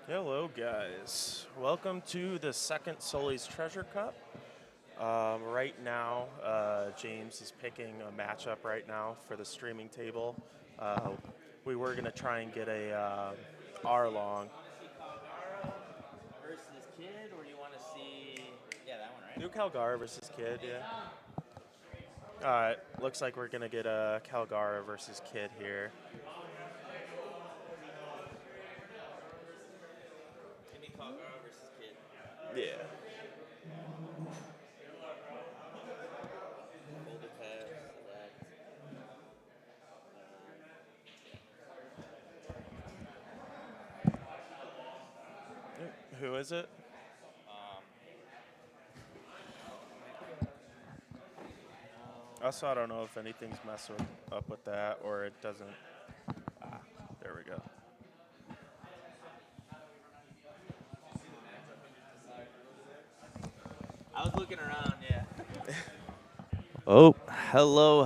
Hello, guys. Welcome to the second Sully's Treasure Cup. Right now, James is picking a matchup right now for the streaming table. Uh, we were going to try and get a R long. Versus Kid, or you want to see? Yeah, that one, right? New Calgara versus Kid, yeah. Alright, looks like we're going to get a Calgara versus Kid here. Give me Kagura versus Kid. Yeah. Folder tab, select. Who is it? Um, Also, I don't know if anything's messing up with that or it doesn't. Ah, there we go. I was looking around, yeah. Oh, hello.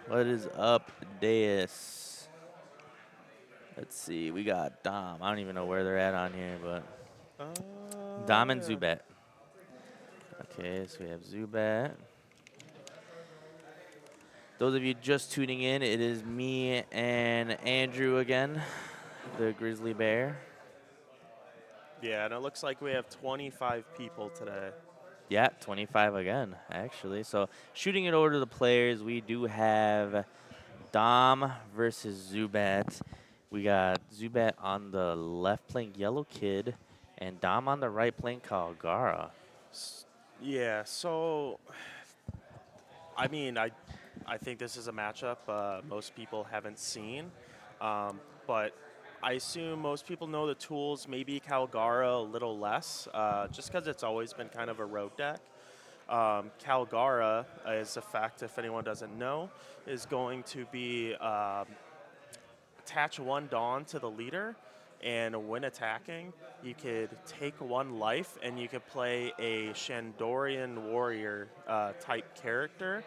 What is up, Deus? Let's see. We got Dom. I don't even know where they're at on here, but Dom and Yeah. Zubat. Okay, so we have Zubat. Those of you just tuning in, it is me and Andrew again, the Grizzly Bear. Yeah, and it looks like we have 25 people today. Yeah, 25 again, actually. So shooting it over to the players, we do have Dom versus Zubat. We got Zubat on the left playing Yellow Kid, and Dom on the right playing Kalgara. Yeah, so I think this is a matchup most people haven't seen, but I assume most people know the tools. Maybe Calgara a little less, just because it's always been kind of a road deck. Calgara is a fact, if anyone doesn't know, is going to be attach one Dawn to the leader, and when attacking, you could take one life and you could play a Shandorian warrior type character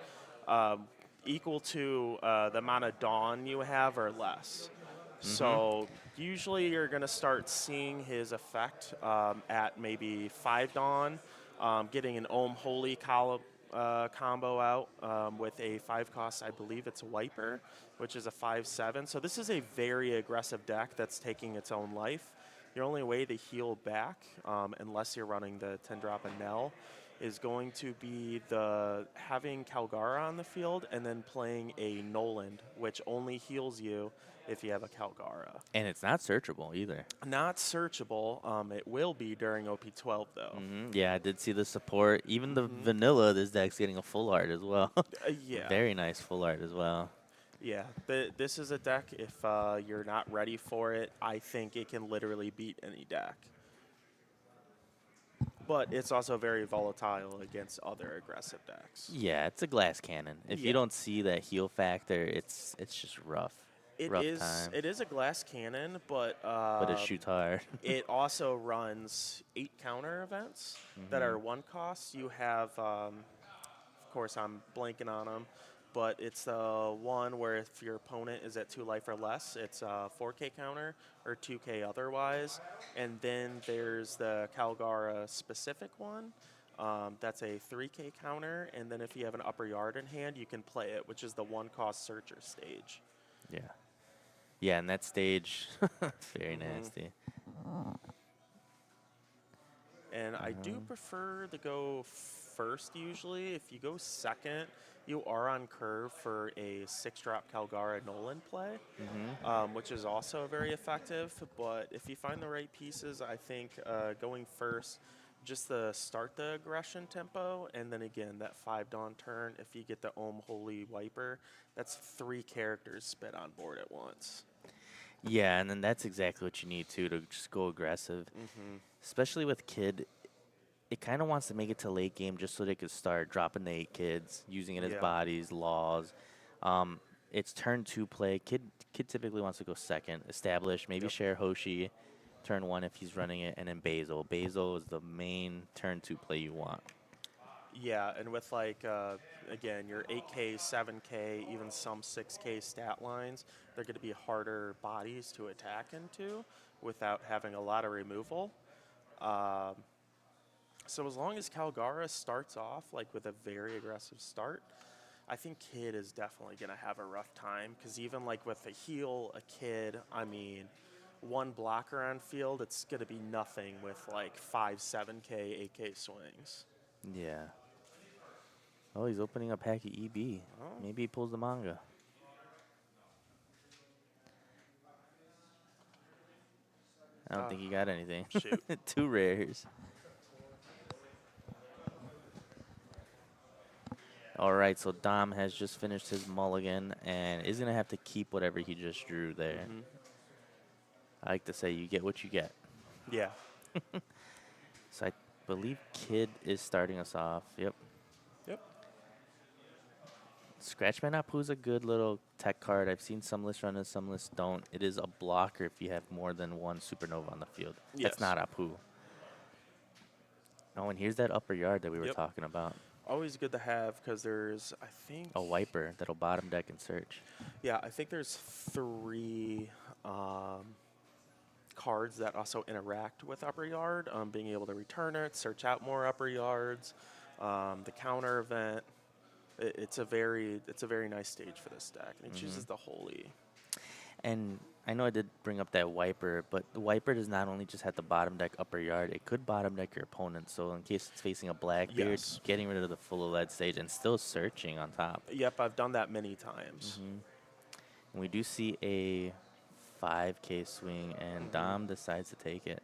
um, equal to the amount of Dawn you have or less. Mm-hmm. So usually you're going to start seeing his effect at maybe 5 Dawn, getting an Ohm Holy combo out with a 5 cost, I believe it's a Wiper, which is a 5/7. So this is a very aggressive deck that's taking its own life. Your only way to heal back, unless you're running the 10-drop and Nell, is going to be the having Calgara on the field and then playing a Noland, which only heals you if you have a Calgara. And it's not searchable either. Not searchable. It will be during OP12 though. Mm-hmm. Yeah, I did see the support. Even the hmm vanilla, this deck's getting a full art as well. yeah, Very nice full art as well. yeah. This is a deck. If you're not ready for it, I think it can literally beat any deck. But it's also very volatile against other aggressive decks. Yeah, it's a glass cannon. If you Yeah, don't see that heal factor, it's just rough. it Rough is. time. It is a glass cannon, but But it shoots hard. it also runs 8 counter events that Mm-hmm. are 1 cost. You have, of course, I'm blanking on them, but it's the one where if your opponent is at 2 life or less, it's a 4K counter or 2K otherwise. And then there's the Calgara specific one. That's a 3K counter, and then if you have an upper yard in hand, you can play it, which is the 1 cost searcher stage. Yeah. Yeah, and that stage, very hmm nasty. And I do Um, prefer to go first usually. If you go second, you are on curve for a 6-drop Calgara Nolan play, mm-hmm. which is also very effective. But if you find the right pieces, I think going first, just to start the aggression tempo, and then again, that 5 Dawn turn, if you get the Ohm Holy Wiper, that's 3 characters spit on board at once. Yeah, and then that's exactly what you need too to just go aggressive. hmm Especially with Kid, it kind of wants to make it to late game just so they could start dropping the 8 kids, using it as Yeah. bodies, laws. Um, it's turn 2 play. Kid typically wants to go second, establish, maybe Yep. share Hoshi, turn 1 if he's running it, and then Basil. Basil is the main turn 2 play you want. Yeah, and with like again your 8K, 7K, even some 6K stat lines, they're going to be harder bodies to attack into without having a lot of removal. Um, so as long as Calgara starts off like with a very aggressive start, I think Kid is definitely going to have a rough time because even like with a heal, a Kid, I mean, one blocker on field, it's going to be nothing with like 5, 7K, 8K swings. Yeah. Oh, he's opening a pack of EB. Oh, Maybe he pulls the manga. I don't ah, think he got anything. shoot. 2 rares. All right, so Dom has just finished his mulligan and is going to have to keep whatever he just drew there. Hmm. I like to say you get what you get. Yeah. So I believe Kid is starting us off. Yep. Yep. Scratchman Apu is a good little tech card. I've seen some lists run it, some lists don't. It is a blocker if you have more than one Supernova on the field. Yes. That's not Apu. Oh, and here's that upper yard that we were Yep. talking about. Always good to have because there's, I think. A wiper that'll bottom deck and search. Yeah, I think there's 3 cards that also interact with upper yard. Being able to return it, search out more upper yards, the counter event. It's a very nice stage for this deck, and he chooses the Holy. And I know I did bring up that wiper, but the wiper does not only just have the bottom deck upper yard, it could bottom deck your opponent. So in case it's facing a Blackbeard, Yes. getting rid of the full lead stage and still searching on top. Yep, I've done that many times. And we do see a 5K swing, and Dom decides to take it.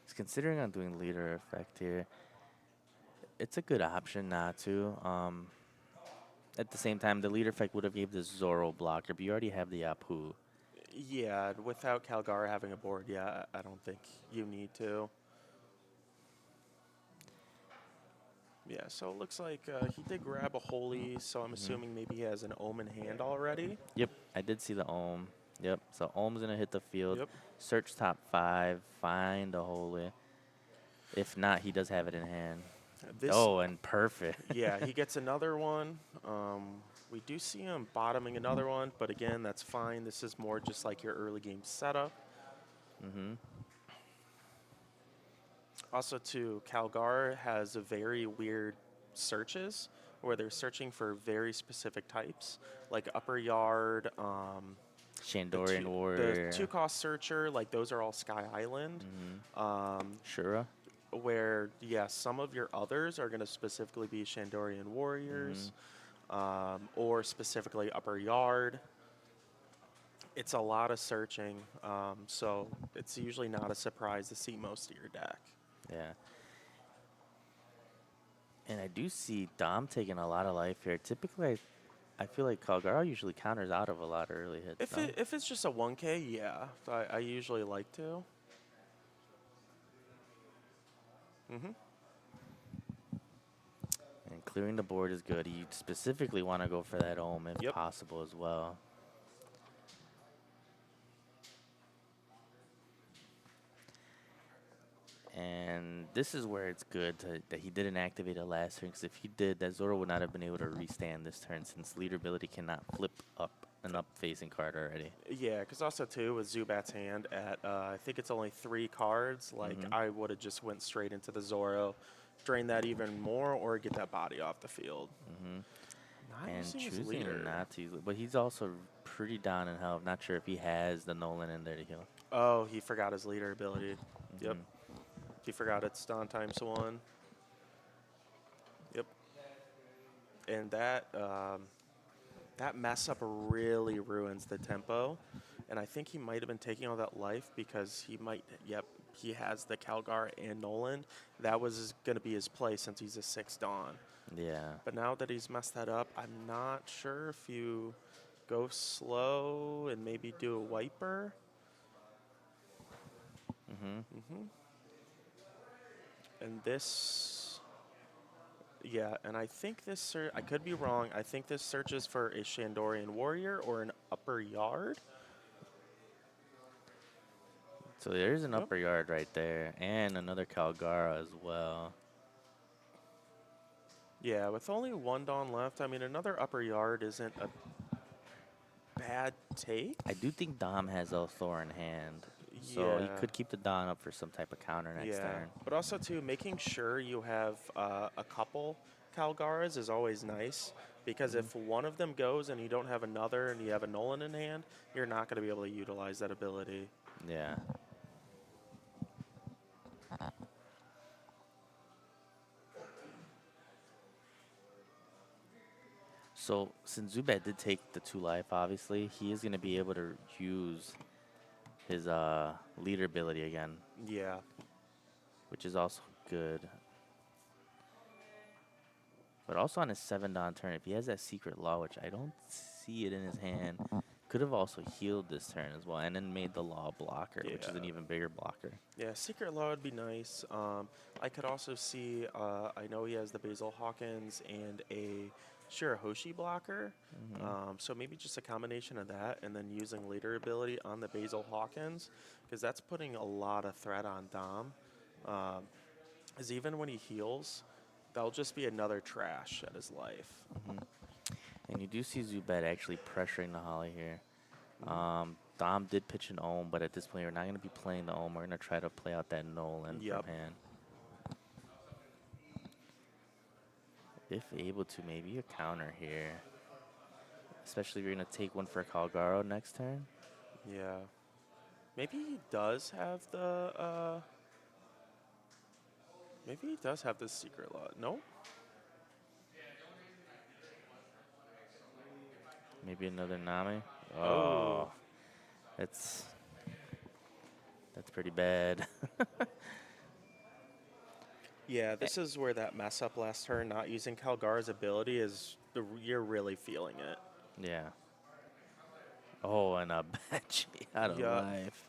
He's considering on doing leader effect here. It's a good option not to. At the same time, the leader effect would have gave the Zoro blocker, but you already have the Apu. Yeah, without Calgara having a board, yeah, I don't think you need to. Yeah, so it looks like he did grab a Holy, so I'm assuming maybe he has an Ohm in hand already. Yep, I did see the Ohm. Yep, so Ohm's going to hit the field. Yep. Search top 5, find a Holy. If not, he does have it in hand. Oh, and perfect. Yeah, he gets another one. We do see him bottoming another one, but again, that's fine. This is more just like your early game setup. Also, too, Calgar has a very weird searches where they're searching for very specific types, like upper yard, Shandorian Warrior. the 2-cost searcher, like those are all Sky Island. Shura. Where, yeah, some of your others are going to specifically be Shandorian Warriors, or specifically upper yard. It's a lot of searching, so it's usually not a surprise to see most of your deck. Yeah. And I do see Dom taking a lot of life here. Typically, I feel like Calgara usually counters out of a lot of early hits. If it's just a 1K, yeah, I usually like to. And clearing the board is good. You specifically want to go for that Ohm if possible as well. And this is where it's good that he didn't activate it last turn, because if he did, that Zoro would not have been able to restand this turn, since leader ability cannot flip up an up-facing card already. Yeah, because also, too, with Zubat's hand at, I think it's only 3 cards, like, I would have just went straight into the Zoro, drain that even more, or get that body off the field. Not And using his choosing leader. not to use it. But he's also pretty down in health. Not sure if he has the Nolan in there to heal. Oh, he forgot his leader ability. Yep. He forgot it's Stun ×1. Yep. And that that mess up really ruins the tempo. And I think he might have been taking all that life because he might, he has the Calgar and Nolan. That was going to be his play since he's a 6 Dawn. Yeah. But now that he's messed that up, I'm not sure if you go slow and maybe do a wiper. And this, yeah, and I think this, I could be wrong, I think this searches for a Shandorian Warrior or an upper yard. So there's an Yep. upper yard right there, and another Calgara as well. Yeah, with only one Dawn left, I mean, another upper yard isn't a bad take. I do think Dom has Thor in hand, so he Yeah. could keep the Don up for some type of counter next Yeah, turn. but also too, making sure you have a couple Calgaras is always nice because if one of them goes and you don't have another and you have a Nolan in hand, you're not going to be able to utilize that ability. Yeah. So since Zubat did take the 2 life, obviously, he is going to be able to use his leader ability again, Yeah, which is also good. But also on his 7 Don turn, if he has that Secret Law, which I don't see it in his hand, could have also healed this turn as well, and then made the Law blocker, which is an Yeah. even bigger blocker. yeah, Secret Law would be nice. I could also see, I know he has the Basil Hawkins and a Shirahoshi blocker. So maybe just a combination of that and then using leader ability on the Basil Hawkins because that's putting a lot of threat on Dom. Because even when he heals, that'll just be another trash at his life. And you do see Zubat actually pressuring the Holly here. Dom did pitch an Ohm, but at this point, we're not going to be playing the Ohm. We're going to try to play out that Nolan Yep. from hand. If able to, maybe a counter here. Especially if you're going to take one for Calgaro next turn. Yeah. Maybe he does have the, maybe he does have the Secret Law. No? Maybe another Nami. Oh. That's pretty bad. Yeah, this is where that mess up last turn, not using Calgara's ability, is you're really feeling it. Yeah. Oh, and a batch out of Yeah. life.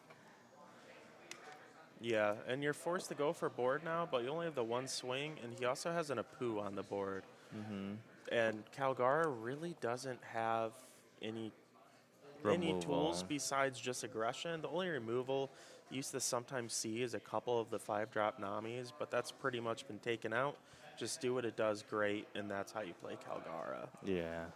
Yeah, and you're forced to go for board now, but you only have the one swing, and he also has an Apu on the board. And Calgara really doesn't have any Removal. tools besides just aggression. The only removal you used to sometimes see is a couple of the 5-drop Namis, but that's pretty much been taken out. Just do what it does great, and that's how you play Calgara. Yeah.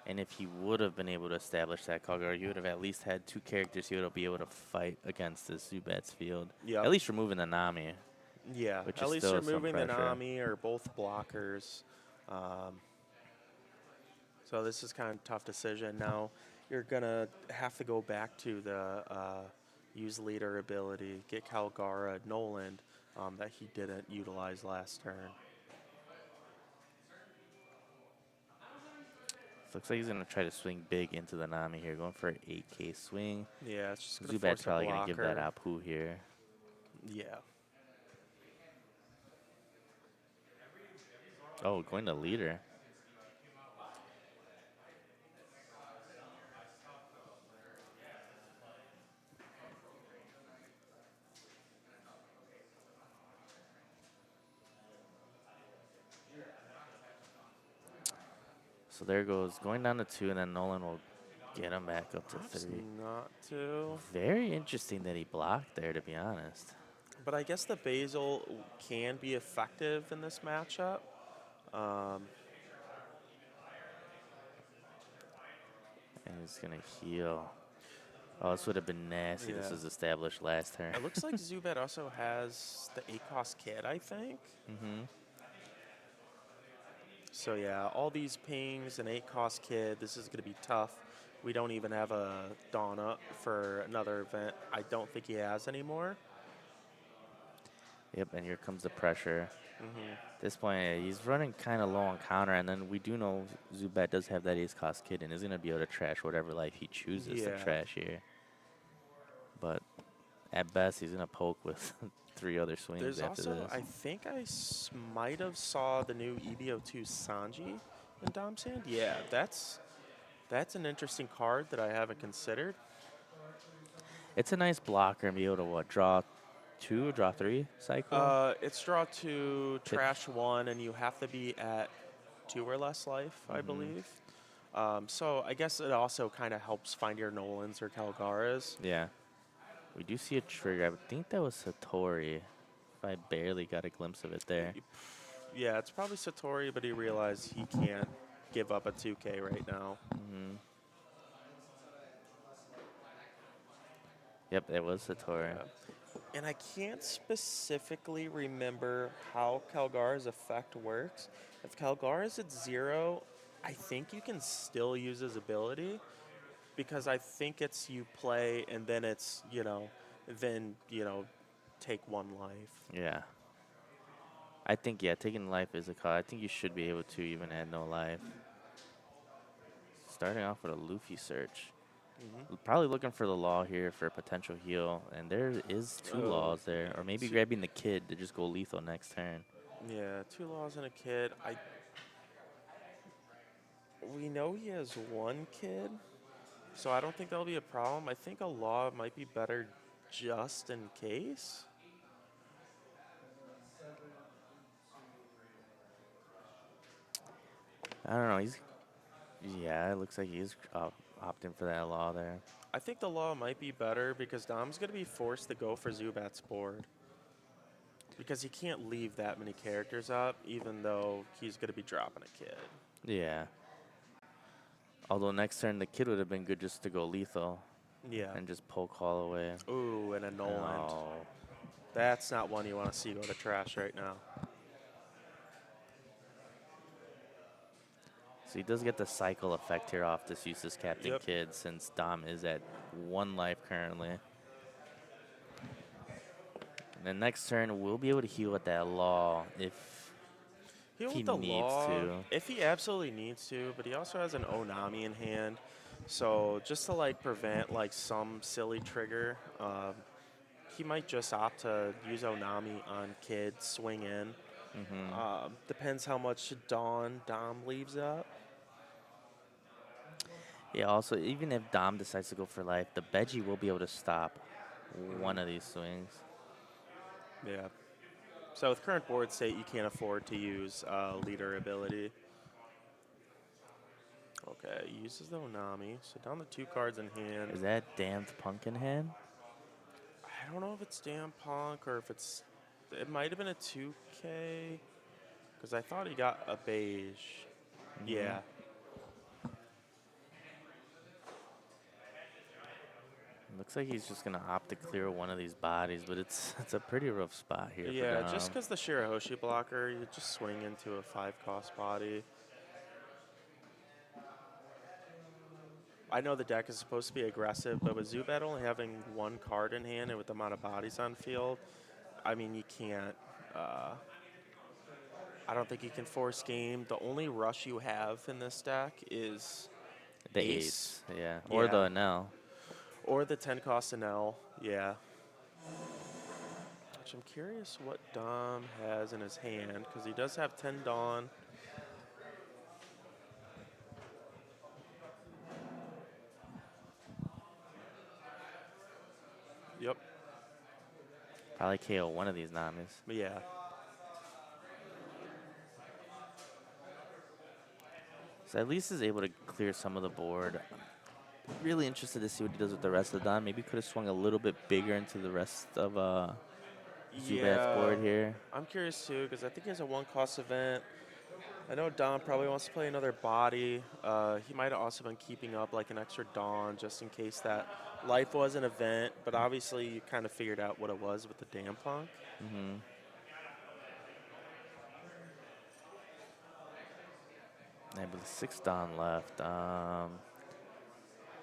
And if he would have been able to establish that Calgary, he would have at least had 2 characters he would be able to fight against this Zubat's field. Yep. At least removing the Nami. Yeah, Which at is least still some removing the pressure. Nami or both blockers. So this is kind of a tough decision. Now you're going to have to go back to the use leader ability, get Calgara Noland that he didn't utilize last turn. Looks like he's going to try to swing big into the Nami here, going for an 8K swing. Yeah, it's just going to Zubat's force a probably going to give that blocker. Apu here. Yeah. Oh, going to leader. So there goes, going down to 2, and then Nolan will get him back up to Perhaps 3. not to. Very interesting that he blocked there, to be honest. But I guess the Basil can be effective in this matchup. And he's going to heal. Oh, this would have been nasty. This Yeah. was established last turn. It looks like Zubat also has the ACOS kit, I think. So yeah, all these pings and 8-cost kid, this is going to be tough. We don't even have a Dawn up for another event. I don't think he has anymore. Yep, and here comes the pressure. At this point, he's running kind of low on counter, and then we do know Zubat does have that ace cost kid and is going to be able to trash whatever life he chooses to Yeah. trash here. But at best, he's going to poke with 3 other swings There's after also, this. I think I might have saw the new EBO2 Sanji in Dom's hand. Yeah, that's an interesting card that I haven't considered. It's a nice blocker and be able to, what, draw 2 or draw 3 cycle? It's draw 2, trash 1, and you have to be at 2 or less life, I believe. So I guess it also kind of helps find your Nolans or Calgaras. Yeah. We do see a trigger. I would think that was Satori. If I barely got a glimpse of it there. Yeah, it's probably Satori, but he realized he can't give up a 2K right now. Hmm. Yep, it was Satori. Yeah. And I can't specifically remember how Calgar's effect works. If Calgar is at 0, I think you can still use his ability because I think it's you play and then it's, then, take 1 life. Yeah. I think, yeah, taking life is a call. I think you should be able to even add no life. Starting off with a Luffy search. Probably looking for the law here for a potential heal. And there is 2 laws there. Or maybe grabbing the kid to just go lethal next turn. Yeah, 2 laws and a kid. We know he has 1 kid, so I don't think that'll be a problem. I think a law might be better just in case. I don't know. Yeah, it looks like he's opting for that law there. I think the law might be better because Dom's going to be forced to go for Zubat's board. Because he can't leave that many characters up, even though he's going to be dropping a kid. Yeah. Although next turn the kid would have been good just to go lethal. Yeah. And just poke all away. Ooh, and a null end. That's not one you want to see go to trash right now. So he does get the cycle effect here off this useless Captain Yep. Kid since Dom is at 1 life currently. And then next turn we'll be able to heal with that law if Heal he with the needs law, to. if he absolutely needs to, but he also has an Onami in hand. So just to like prevent like some silly trigger, he might just opt to use Onami on Kid, swing in. Depends how much Dom leaves up. Yeah, also, even if Dom decides to go for life, the Veggie will be able to stop one of these swings. Yeah. So with current board state, you can't afford to use leader ability. Okay, he uses the Onami. So down to 2 cards in hand. Is that damned punk in hand? I don't know if it's Damn Punk or if it's... It might have been a 2K. Because I thought he got a beige. Yeah. Looks like he's just gonna opt to clear one of these bodies, but it's a pretty rough spot here. Yeah, for just because the Shirahoshi blocker, you just swing into a 5-cost body. I know the deck is supposed to be aggressive, but with Zubat only having 1 card in hand and with the amount of bodies on field, I mean, you can't. I don't think you can force game. The only rush you have in this deck is the Ace. yeah, or Yeah. the NL. Or the 10-cost NL, yeah. Which I'm curious what Dom has in his hand, because he does have 10 Dawn. Yep. Probably KO one of these Namis. Yeah. So at least is able to clear some of the board. Really interested to see what he does with the rest of the Dom. Maybe could have swung a little bit bigger into the rest of Zubat's board here. I'm curious too, because I think he has a 1-cost event. I know Dom probably wants to play another body. He might have also been keeping up like an extra Dawn just in case that life was an event, but obviously you kind of figured out what it was with the Damn Punk. Yeah, but 6 Dawn left.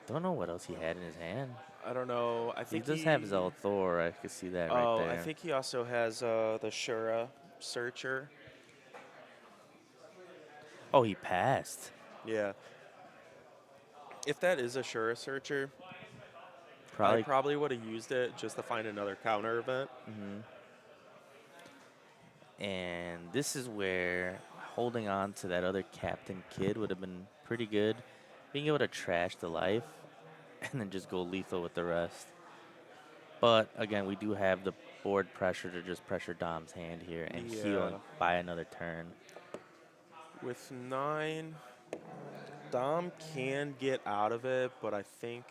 Don't know what else he had in his hand. I don't know. I think he does have Zelthor. I could see that right there. I think he also has the Shura Searcher. Oh, he passed. Yeah. If that is a Shura Searcher, Probably. I probably would have used it just to find another counter event. And this is where holding on to that other Captain Kid would have been pretty good. Being able to trash the life and then just go lethal with the rest. But again, we do have the board pressure to just pressure Dom's hand here and heal and buy another turn. With 9, Dom can get out of it, but I think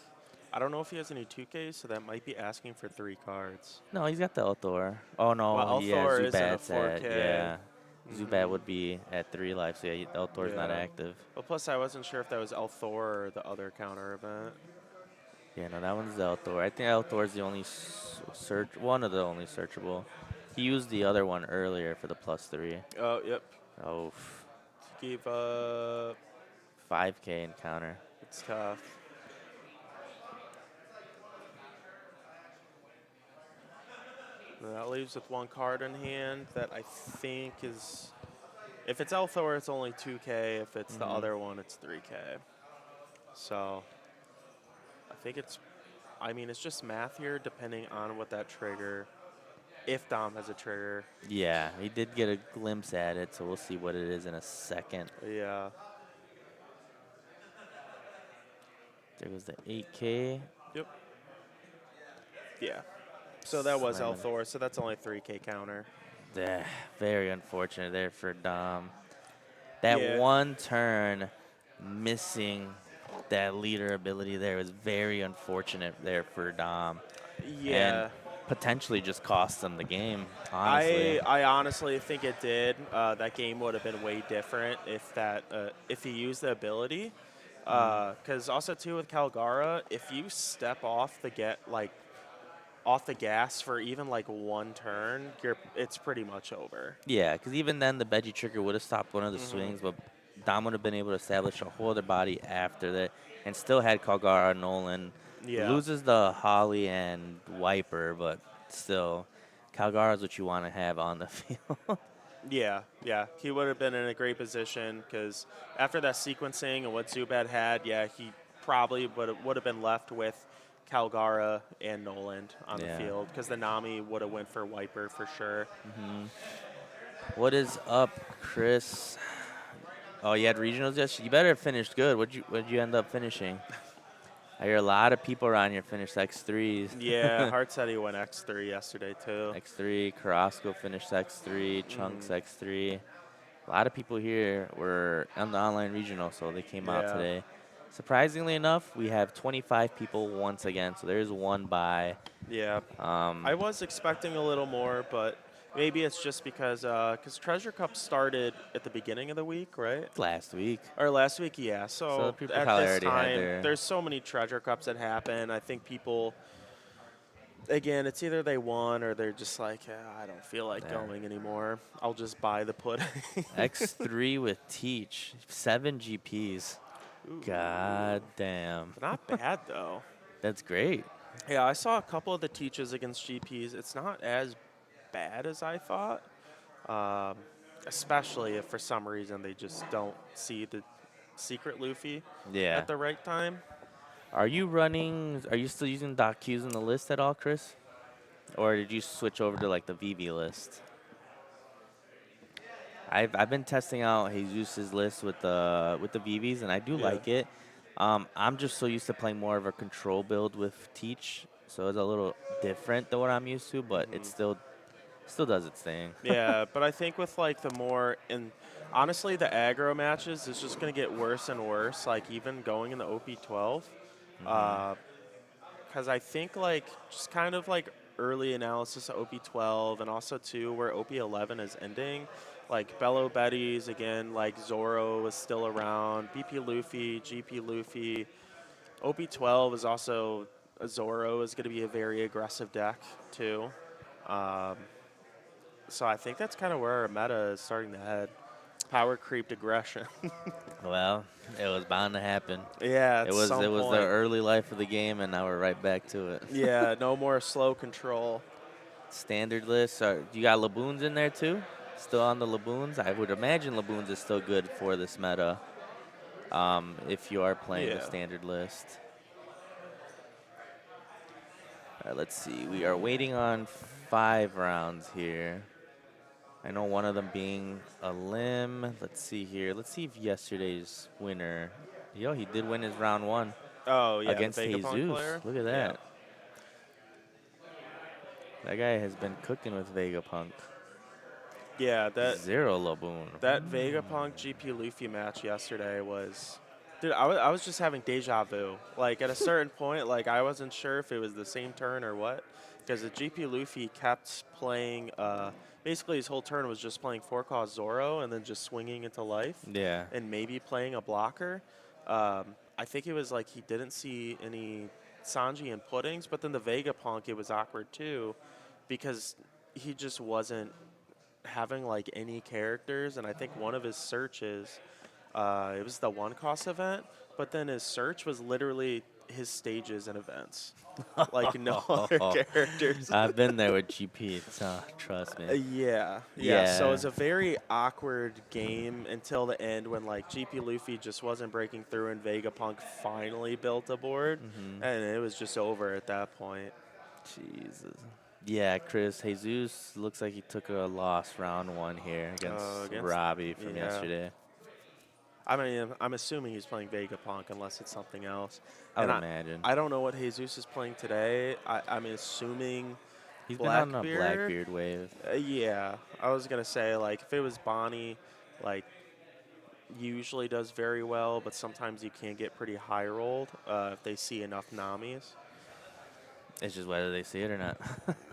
I don't know if he has any 2Ks, so that might be asking for 3 cards. No, he's got the Althor. Oh Well, no, yeah, Althor isn't a Zubat's at 4K. yeah. Zubat would be at 3 life, so yeah, Althor's not Yeah. active. Well, plus I wasn't sure if that was Althor or the other counter event. Yeah, no, that one's the Althor. I think Althor's the only one of the only searchable. He used the other one earlier for the +3. Oh, yep. Oh, Gave up. 5K encounter. It's tough. And that leaves with 1 card in hand that I think is. If it's Althor, it's only 2K. If it's the other one, it's 3K. So I think it's. I mean, it's just math here, depending on what that trigger. If Dom has a trigger. Yeah, he did get a glimpse at it, so we'll see what it is in a second. Yeah. There was the 8K. Yep. Yeah. So that was Slamming. Althor, so that's only 3K counter. Very unfortunate there for Dom. That Yeah. one turn missing that leader ability there was very unfortunate there for Dom. Yeah. And potentially just cost them the game, honestly. I honestly think it did. That game would have been way different if he used the ability. Because also too with Calgara, if you step off the gas for even like 1 turn, it's pretty much over. Yeah, because even then the Veggie trigger would have stopped one of the swings, but Dom would have been able to establish a whole other body after that and still had Calgara Nolan. Yeah. Loses the Holly and Wiper, but still, Calgara is what you want to have on the field. Yeah, he would have been in a great position because after that sequencing and what Zubat had, yeah, he probably would have been left with Calgara and Noland on the field because the Nami would have went for Wiper for sure. What is up, Chris? Oh, you had regionals yesterday? You better have finished good. What'd you end up finishing? I hear a lot of people around here finished X3s. Yeah, Hart said he went X3 yesterday too. X3, Carrasco finished X3, Chunks X3. A lot of people here were on the online regional, so they came out today. Surprisingly enough, we have 25 people once again, so there's 1 bye. Yeah, I was expecting a little more, but maybe it's just because Treasure Cup started at the beginning of the week, right? Last week. Or last week, yeah. So people at probably this already had time, their- there's so many Treasure Cups that happen. I think people, again, it's either they won or they're just like, I don't feel like going anymore. I'll just buy the pudding. X3 with Teach, 7 GPs. Ooh. God damn. Not bad, though. That's great. Yeah, I saw a couple of the teaches against GPs. It's not as bad as I thought, especially if for some reason they just don't see the secret Luffy at the right time. Are you still using Doc Q's in the list at all, Chris? Or did you switch over to like the VV list? I've been testing out Jesus' list with the VVs, and I do like it. I'm just so used to playing more of a control build with Teach, so it's a little different than what I'm used to, but it still does its thing. Yeah, but I think with like honestly, the aggro matches is just going to get worse and worse, like even going in the OP12. Because I think like just kind of like early analysis of OP12 and also too where OP11 is ending, like Bello Betty's again, like Zoro is still around, BP Luffy, GP Luffy. OP12 is also, Zoro is going to be a very aggressive deck too. So I think that's kind of where our meta is starting to head. Power creeped aggression. Well, it was bound to happen. Yeah, it was the early life of the game, and now we're right back to it. Yeah, no more slow control. Standard list. You got Laboons in there too? Still on the Laboons? I would imagine Laboons is still good for this meta if you are playing the standard list. All right, let's see. We are waiting on 5 rounds here. I know one of them being a limb. Let's see here. Let's see if yesterday's winner. He did win his round 1. Oh, yeah. Against Jesus. Look at that. That guy has been cooking with Vegapunk. Yeah, that 0 Laboon. That Vegapunk GP Luffy match yesterday was Dude, I was just having deja vu. Like at a certain point, like I wasn't sure if it was the same turn or what, because the GP Luffy kept playing. Basically, his whole turn was just playing 4-cost Zoro and then just swinging into life, Yeah. and maybe playing a blocker. I think it was like he didn't see any Sanji and Puddings, but then the Vegapunk, it was awkward too, because he just wasn't having like any characters, and I think one of his searches, it was the 1-cost event, but then his search was literally his stages and events, like no other characters. I've been there with GP, so trust me. Yeah. So Yeah. it's a very awkward game until the end when like GP Luffy just wasn't breaking through and Vegapunk finally built a board, Hmm. and it was just over at that point. Jesus. Yeah, Chris, Jesus looks like he took a loss round 1 here against Against Robbie from yeah. yesterday. I mean, I'm assuming he's playing Vegapunk unless it's something else. I would And imagine. I don't know what Jesus is playing today. I'm assuming He's been on a Blackbeard. Blackbeard wave. Yeah, I was gonna say like if it was Bonnie, like usually does very well, but sometimes you can get pretty high rolled if they see enough Namis. It's just whether they see it or not.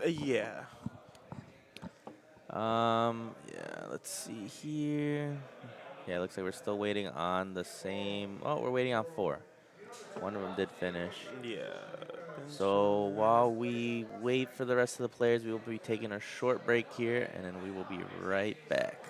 Yeah. Yeah, let's see here. Yeah, it looks like we're still waiting on the same. Oh, we're waiting on 4. One of them did finish. Yeah. So while we wait for the rest of the players, we will be taking a short break here, and then we will be right back.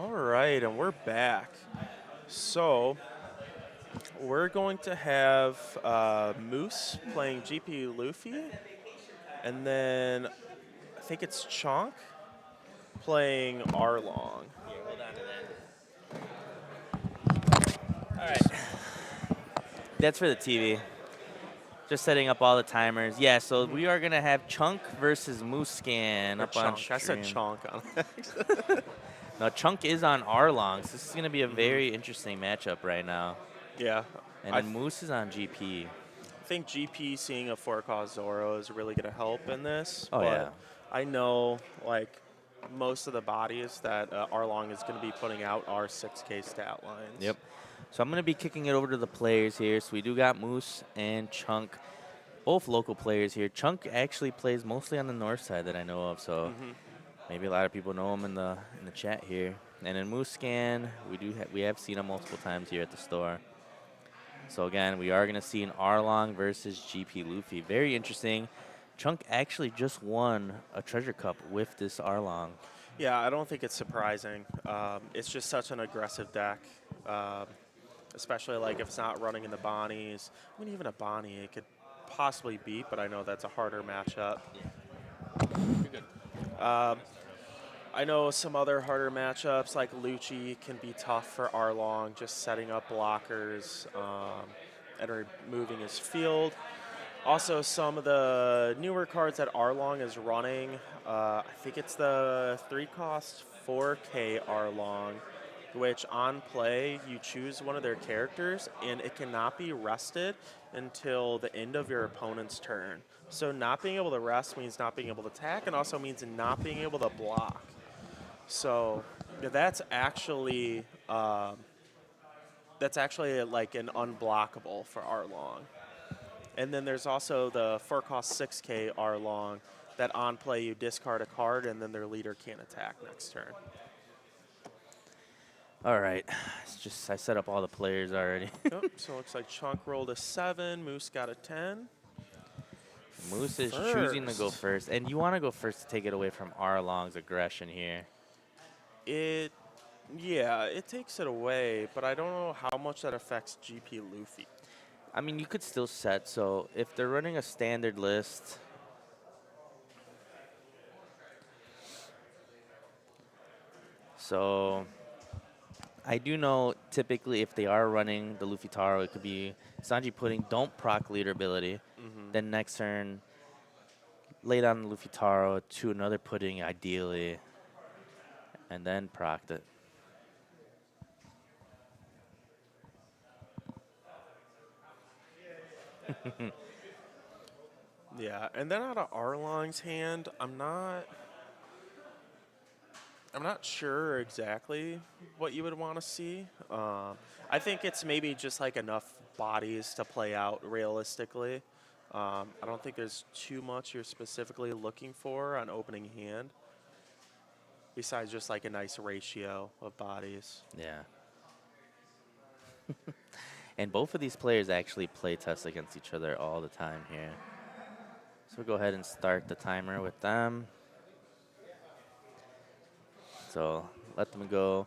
All right, and we're back. So we're going to have Moose playing GP Luffy, and then I think it's Chonk playing Arlong. Here, hold on to that. All right. That's for the TV. Just setting up all the timers. Yeah, so we are going to have Chunk versus Moose Scan Or up on Chonk. I said stream. Chonk on it. Now, Chunk is on Arlong, so this is going to be a very interesting matchup right now. Yeah. And then Moose is on GP. I think GP seeing a 4-cost Zoro is really going to help in this. Oh, but yeah. I know, like, most of the bodies that Arlong is going to be putting out are 6K stat lines. Yep. So I'm going to be kicking it over to the players here. So we do got Moose and Chunk, both local players here. Chunk actually plays mostly on the north side that I know of, so maybe a lot of people know him in the chat here. And in Moose Scan, we have seen him multiple times here at the store. So again, we are going to see an Arlong versus GP Luffy. Very interesting. Chunk actually just won a Treasure Cup with this Arlong. Yeah, I don't think it's surprising. It's just such an aggressive deck, especially like if it's not running in the Bonnies. I mean, even a Bonnie it could possibly beat, but I know that's a harder matchup. I know some other harder matchups like Lucci can be tough for Arlong, just setting up blockers and removing his field. Also, some of the newer cards that Arlong is running, I think it's the 3-cost 4K Arlong, which on play you choose one of their characters and it cannot be rested until the end of your opponent's turn. So not being able to rest means not being able to attack, and also means not being able to block. So that's actually like an unblockable for Arlong. And then there's also the 4-cost 6K Arlong that on play you discard a card and then their leader can't attack next turn. All right. It's just I set up all the players already. Yep, so it looks like Chunk rolled a 7, Moose got a 10. Moose is choosing to go first. And you want to go first to take it away from Arlong's aggression here. Yeah, it takes it away, but I don't know how much that affects GP Luffy. I mean, you could still set. So if they're running a standard list, so I do know typically if they are running the Luffy Taro, it could be Sanji putting don't proc leader ability. Then next turn, lay down the Luffy Taro to another pudding ideally, and then proc it. Yeah, and then out of Arlong's hand, I'm not sure exactly what you would want to see. I think it's maybe just like enough bodies to play out realistically. I don't think there's too much you're specifically looking for on opening hand, besides just like a nice ratio of bodies. Yeah. And both of these players actually play test against each other all the time here. So we'll go ahead and start the timer with them. So let them go.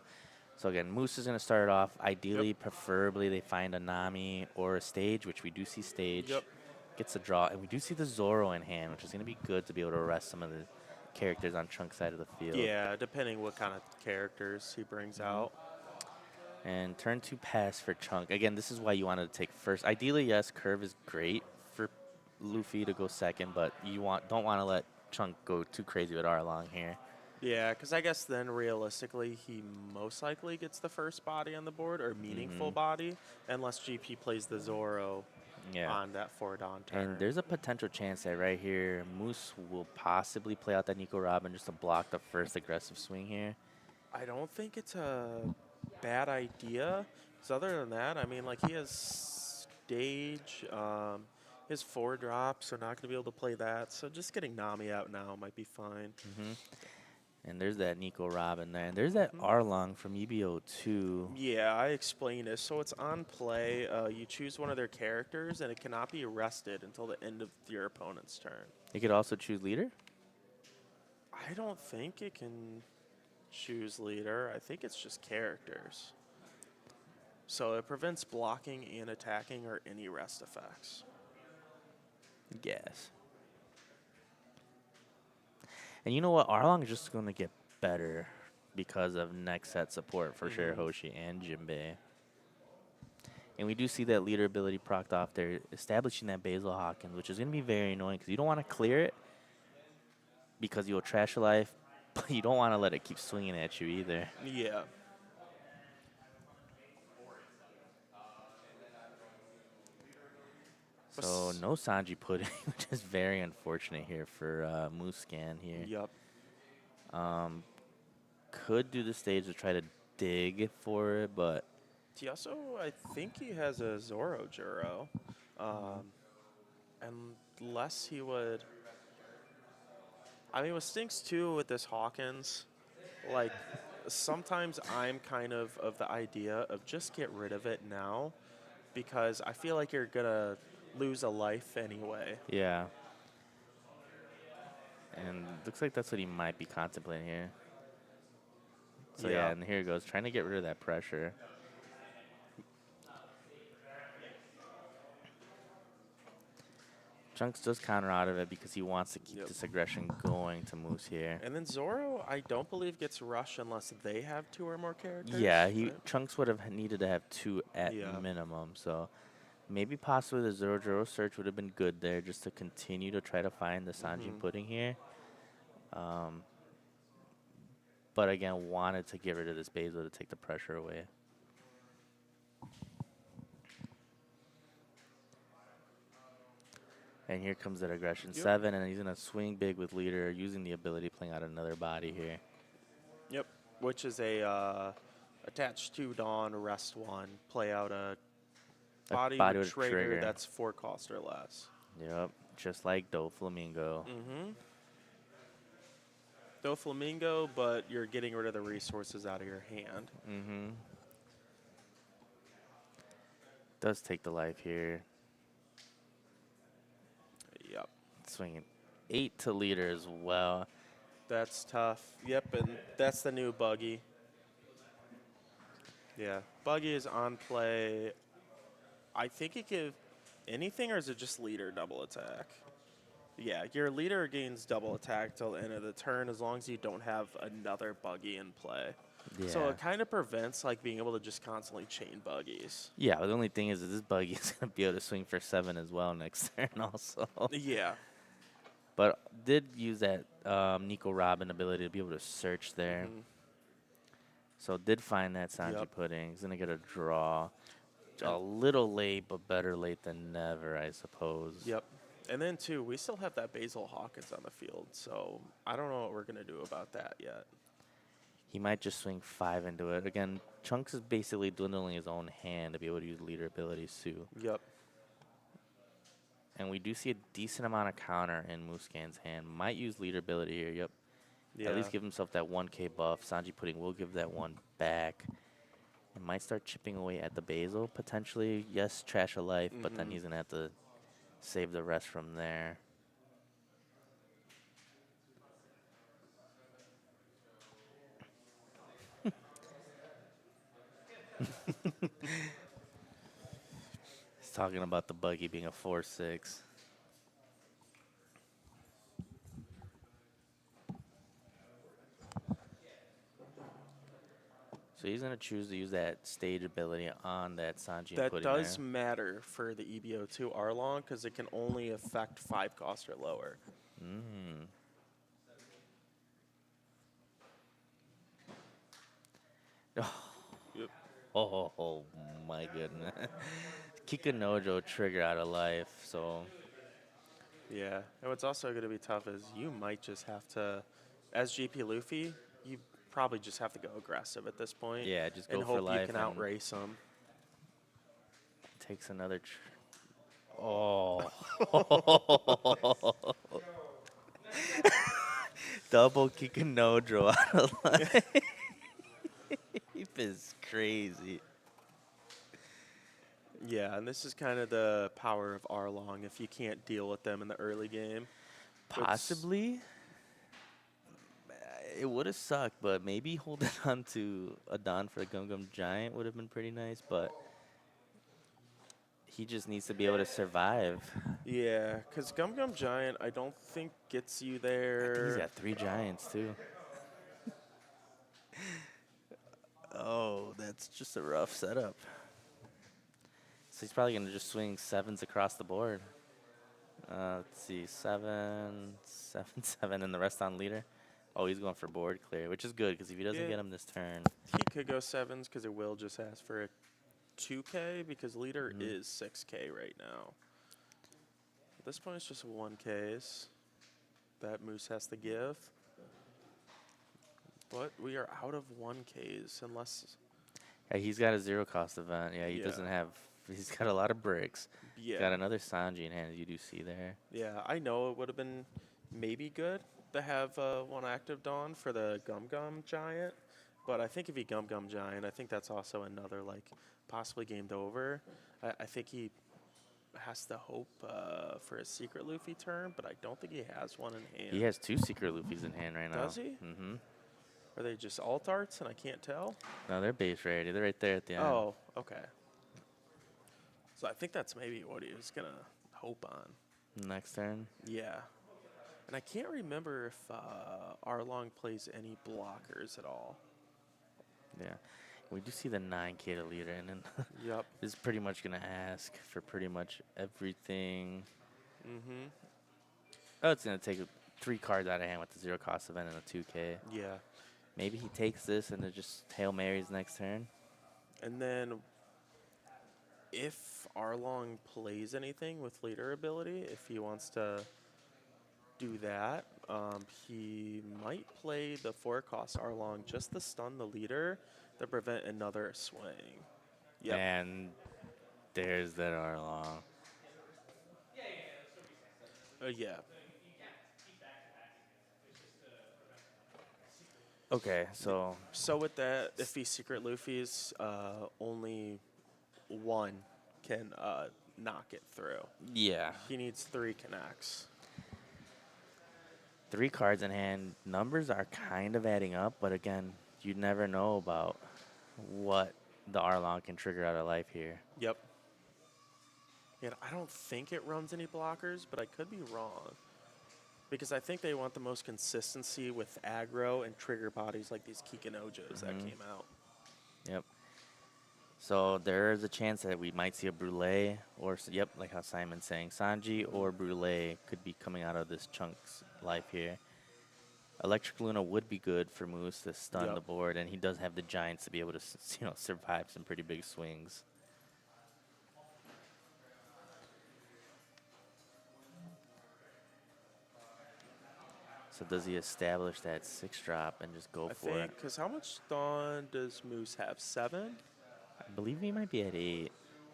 So again, Moose is going to start off. Ideally, preferably, they find a Nami or a Stage, which we do see Stage. Gets a draw. And we do see the Zoro in hand, which is going to be good to be able to arrest some of the characters on Chunk's side of the field. Yeah, depending what kind of characters he brings out. And turn 2 pass for Chunk. Again, this is why you wanted to take first. Ideally, yes, curve is great for Luffy to go second, but you don't want to let Chunk go too crazy with Arlong here. Yeah, because I guess then realistically he most likely gets the first body on the board, or meaningful body, unless GP plays the Zoro on that 4-Dawn turn. And there's a potential chance that right here, Moose will possibly play out that Nico Robin just to block the first aggressive swing here. I don't think it's a bad idea, because other than that, I mean, like, he has Stage, his 4-drop, so not going to be able to play that. So just getting Nami out now might be fine. And there's that Nico Robin there. And there's that Arlong from EBO 2. Yeah, I explained it. So it's on play. You choose one of their characters, and it cannot be arrested until the end of your opponent's turn. You could also choose leader? I don't think it can Choose leader. I think it's just characters. So it prevents blocking and attacking or any rest effects. Yes. And you know what? Arlong is just going to get better because of next set support for Shirahoshi and Jinbei. And we do see that leader ability procced off there, establishing that Basil Hawkins, which is going to be very annoying because you don't want to clear it because you'll trash your life, but you don't want to let it keep swinging at you either. Yeah. So no Sanji pudding, which is very unfortunate here for Muscan here. Yep. Could do the stage to try to dig for it, but Tieso, I think he has a Zoro Juro. Unless he would. I mean, with Stinks 2 with this Hawkins, like, sometimes I'm kind of the idea of just get rid of it now because I feel like you're going to lose a life anyway. yeah. And looks like that's what he might be contemplating here. So yeah, and here he goes, trying to get rid of that pressure. Trunks does counter out of it because he wants to keep this aggression going to Moose here. And then Zoro, I don't believe gets rushed unless they have 2 or more characters. Yeah, right? Trunks would have needed to have 2 at minimum. So maybe possibly the Zoro Juro search would have been good there just to continue to try to find the Sanji pudding here. But again, wanted to get rid of this Basil to take the pressure away. And here comes that aggression 7, and he's going to swing big with leader, using the ability playing out another body here. Yep, which is a attach 2 Dawn, rest 1, play out a body with trigger that's 4 cost or less. Yep, just like Doflamingo. Doflamingo, but you're getting rid of the resources out of your hand. Does take the life here. Yep. Swinging 8 to leader as well. That's tough. Yep, and that's the new Buggy. Yeah, Buggy is on play. I think it gives anything, or is it just leader double attack? Yeah, your leader gains double attack till the end of the turn as long as you don't have another Buggy in play. Yeah. So it kind of prevents like being able to just constantly chain Buggies. Yeah, but the only thing is that this Buggy is going to be able to swing for 7 as well next turn also. Yeah. But did use that Nico Robin ability to be able to search there. So did find that Sanji pudding. He's going to get a draw. A little late, but better late than never, I suppose. Yep. And then, too, we still have that Basil Hawkins on the field, so I don't know what we're going to do about that yet. He might just swing 5 into it. Again, Chunks is basically dwindling his own hand to be able to use leader abilities, too. Yep. And we do see a decent amount of counter in Muscan's hand. Might use leader ability here, yep. Yeah. At least give himself that 1k buff. Sanji pudding will give that 1 back. And might start chipping away at the Basil, potentially. Yes, trash a life, but then he's going to have to save the rest from there. He's talking about the Buggy being a 4-6. So he's going to choose to use that stage ability on that Sanji. That does matter for the EBO2 Arlong because it can only affect 5 cost or lower. Yep. Oh my goodness. Kikunojo trigger out of life, so. Yeah, and what's also going to be tough is you might just have to, as GP Luffy, you probably just have to go aggressive at this point. Yeah, just go and for hope life. You can outrace them. Takes another. Oh. Double Kikunojo out of life. Is crazy. Yeah, and this is kind of the power of Arlong if you can't deal with them in the early game. Possibly. It would have sucked, but maybe holding on to a Don for a Gum Gum Giant would have been pretty nice, but he just needs to be able to survive. Yeah, because Gum Gum Giant, I don't think gets you I think he's there. got 3 Giants, too. Oh, that's just a rough setup. So he's probably going to just swing 7s across the board. Let's see, 7, 7, 7, and the rest on leader. Oh, he's going for board clear, which is good because if he doesn't Yeah. get him this turn, He could go 7s because it will just ask for a 2K because leader is 6K right now. At this point, it's just 1Ks that Moose has to give. But we are out of 1Ks unless. yeah, he's got a 0 cost event. Yeah, he doesn't have. He's got a lot of bricks. Yeah. Got another Sanji in hand, as you do see there. Yeah, I know it would have been maybe good to have one active Dawn for the Gum Gum Giant. But I think if he Gum Gum Giant, I think that's also another, like, possibly gamed over. I think he has to hope for a Secret Luffy turn, but I don't think he has one in hand. He has 2 Secret Luffys in hand right now. Does he? Mm-hmm. Are they just alt arts and I can't tell? No, they're base rarity. They're right there at the end. Oh, okay. So I think that's maybe what he was going to hope on. Next turn. Yeah. And I can't remember if Arlong plays any blockers at all. Yeah. We do see the 9K to leader, and then Yep. is pretty much going to ask for pretty much everything. Mm-hmm. Oh, it's going to take 3 cards out of hand with the 0 cost event and a 2K. Yeah. Maybe he takes this and then just Hail Marys next turn. And then if Arlong plays anything with leader ability, if he wants to do that, he might play the 4-cost Arlong just to stun the leader to prevent another swing. Yep. And there's that Arlong. Yeah. Okay, so So with that, if he's Secret Luffy's, only one can knock it through. yeah, He needs 3 connects. 3 cards in hand. Numbers are kind of adding up, but again, you never know about what the Arlong can trigger out of life here. Yep. And I don't think it runs any blockers, but I could be wrong. Because I think they want the most consistency with aggro and trigger bodies like these Kikanojos that came out. Yep. So there is a chance that we might see a Brûlée, or yep, like how Simon's saying, Sanji or Brûlée could be coming out of this chunk's life here. Electric Luna would be good for Moose to stun the board, and he does have the Giants to be able to, survive some pretty big swings. So does he establish that 6-drop and just go for it? Because how much Dawn does Moose have? 7? I believe he might be at 8,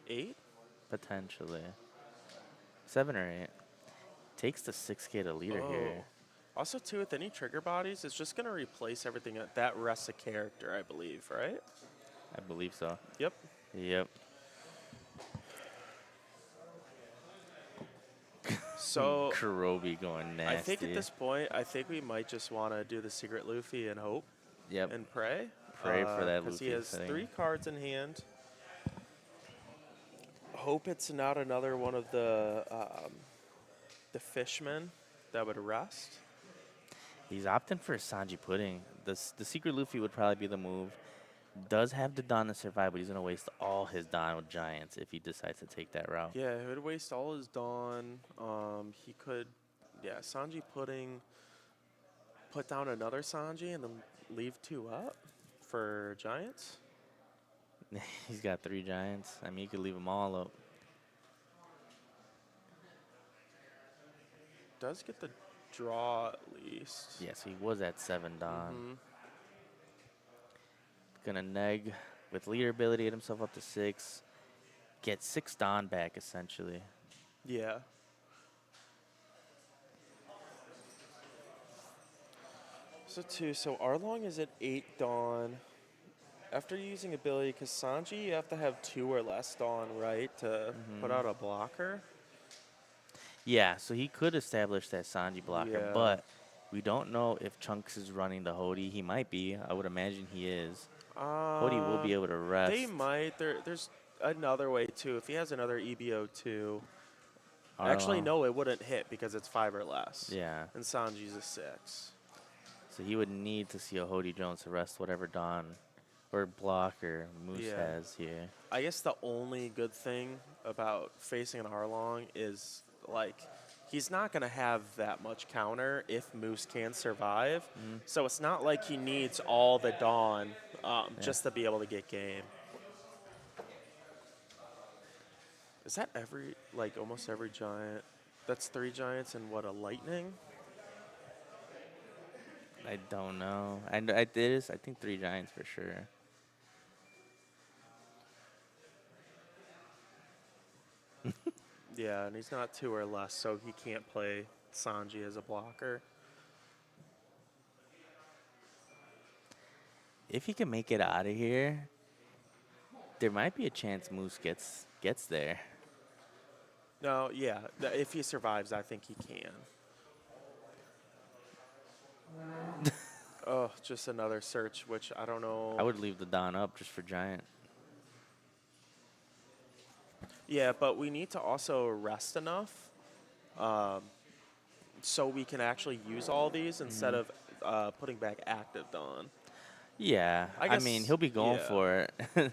8? potentially. 7 or 8. Takes the 6K to leader here. Also, too, with any trigger bodies, it's just going to replace everything. That rests a character, I believe, right? I believe so. Yep. Yep. So Kurobi going nasty. I think at this point, we might just want to do the Secret Luffy and hope Yep. and pray. Pray for that Because Luffy he has thing. 3 cards in hand. Hope it's not another one of the fishmen that would rest. He's opting for Sanji Pudding. The Secret Luffy would probably be the move. Does have the Dawn to survive, but he's going to waste all his Dawn with Giants if he decides to take that route. Yeah, he would waste all his Dawn. He could, Sanji Pudding, put down another Sanji and then leave 2 up for Giants. He's got 3 Giants. I mean, he could leave them all up. Does get the draw at least. Yes, he was at 7 Dawn. Mm-hmm. Gonna neg with leader ability, get himself up to 6. Get 6 Dawn back, essentially. Yeah. So Arlong is at 8 Dawn. After using ability, because Sanji, you have to have 2 or less Dawn, right, to put out a blocker? Yeah, so he could establish that Sanji blocker, Yeah. but We don't know if Chunks is running the Hody. He might be. I would imagine he is. Hody will be Um, able to rest. they might. There's another way too. If he has another EBO2, actually Arlo. no, it wouldn't hit because it's 5 or less. Yeah. And Sanji's a 6. So he would need to see a Hody Jones to rest whatever Dawn or blocker Moose Yeah. has here. I guess the only good thing about facing an Arlong is like he's not going to have that much counter if Moose can survive. So it's not like he needs all the Dawn just to be able to get game. Is that almost every giant? That's 3 giants and what, a lightning? I don't know. I think 3 giants for sure. Yeah, and he's not 2 or less, so he can't play Sanji as a blocker. If he can make it out of here, there might be a chance Moose gets there. No, yeah, if he survives, I think he can. Oh, just another search, which I don't know. I would leave the Dawn up just for giant. Yeah, but we need to also rest enough so we can actually use all these instead of putting back active Dawn. Yeah, I mean, guess- he'll be going yeah. for it.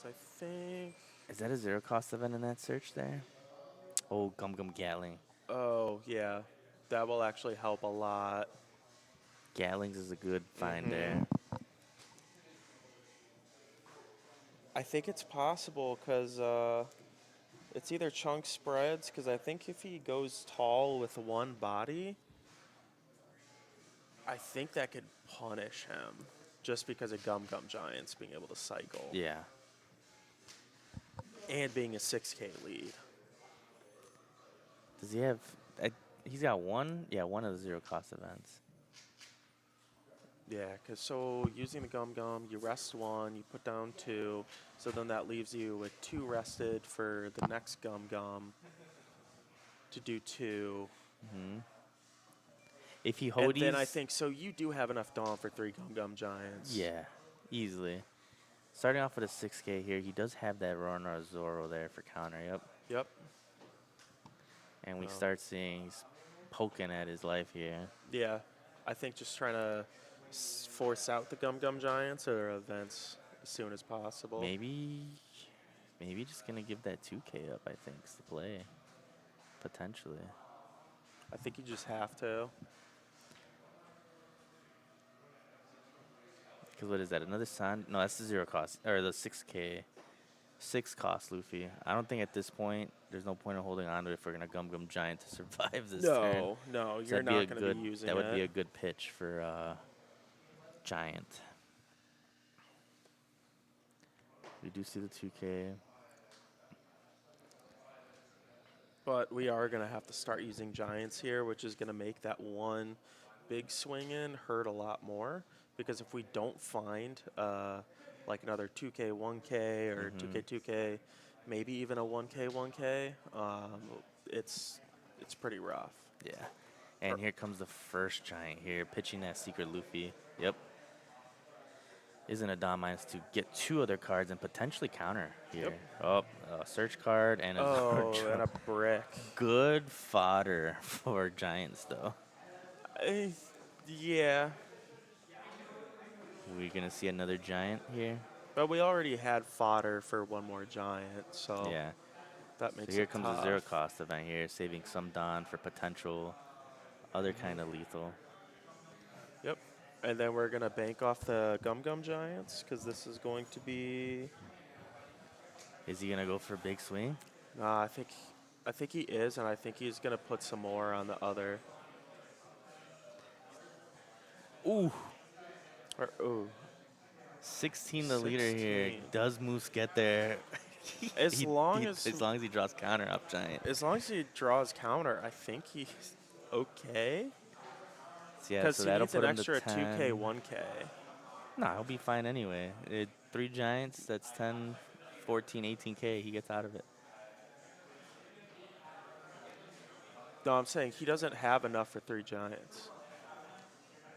So I think. Is that a 0 cost event in that search there? Oh, Gum Gum Gatling. Oh, yeah. That will actually help a lot. Gatlings is a good find there. I think it's possible because it's either chunk spreads, because I think if he goes tall with one body, I think that could punish him just because of Gum Gum Giants being able to cycle Yeah. and being a 6K lead. Does he have... he's got one? Yeah, one of the 0 cost events. Yeah, because so using the Gum Gum, you rest 1, you put down 2, so then that leaves you with 2 rested for the next Gum Gum to do 2. If he And Hodies... then I think, so you do have enough Dawn for 3 Gum Gum Giants. Yeah, easily. Starting off with a 6K here, he does have that Rona Zoro there for counter, yep. Yep. And we start seeing he's poking at his life here. Yeah, I think just trying to force out the Gum Gum Giants or events as soon as possible. Maybe just going to give that 2K up, I think, is the play. Potentially. I think you just have to. Because what is that? Another San? No, that's the 0 cost. Or the 6K. 6 cost Luffy. I don't think at this point there's no point in holding on to it if we're going to Gum Gum Giant to survive this turn. No, So you're that'd not be a going to good- be using That would it. be a good pitch for Giant. We do see the 2K. But we are going to have to start using Giants here, which is going to make that one big swing in hurt a lot more. Because if we don't find like another 2K, 1K, or 2K, 2K, maybe even a 1K, 1K, it's pretty rough. Yeah. And here comes the first Giant here, pitching that Secret Luffy. Yep. Isn't a Dawn minus to get 2 other cards and potentially counter here. Yep. Oh, a search card and a Oh, Zoro. and a brick. Good fodder for Giants, though. Yeah, We're going to see another Giant here. but we already had fodder for one more Giant, so Yeah. that makes So here it comes tough. a 0 cost event here, saving some Dawn for potential other kind of lethal. Yep. And then we're going to bank off the Gum Gum Giants because this is going to be... Is he going to go for a big swing? Nah, I think he is, and I think he's going to put some more on the other. Ooh. Ooh. 16 the leader here. 16. Does Moose get there? As long as he draws counter up Giant. As long as he draws counter, I think he's okay. Yeah, Because so he that'll needs an put him to extra 10. 2K, 1K. Nah, he'll be fine anyway. 3 Giants, that's 10, 14, 18K. He gets out of it. No, I'm saying he doesn't have enough for 3 giants.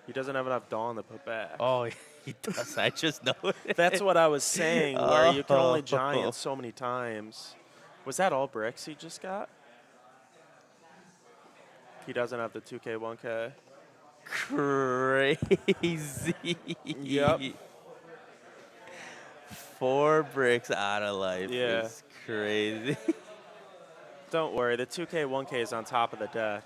He doesn't have enough Dawn to put back. Oh, he does. I just know it. That's what I was saying, where you can only giant Oh. so many times. Was that all bricks he just got? He doesn't have the 2K, 1K. Crazy. Yep. 4 bricks out of life Yeah. is crazy. Don't worry, the 2K, 1K is on top of the deck.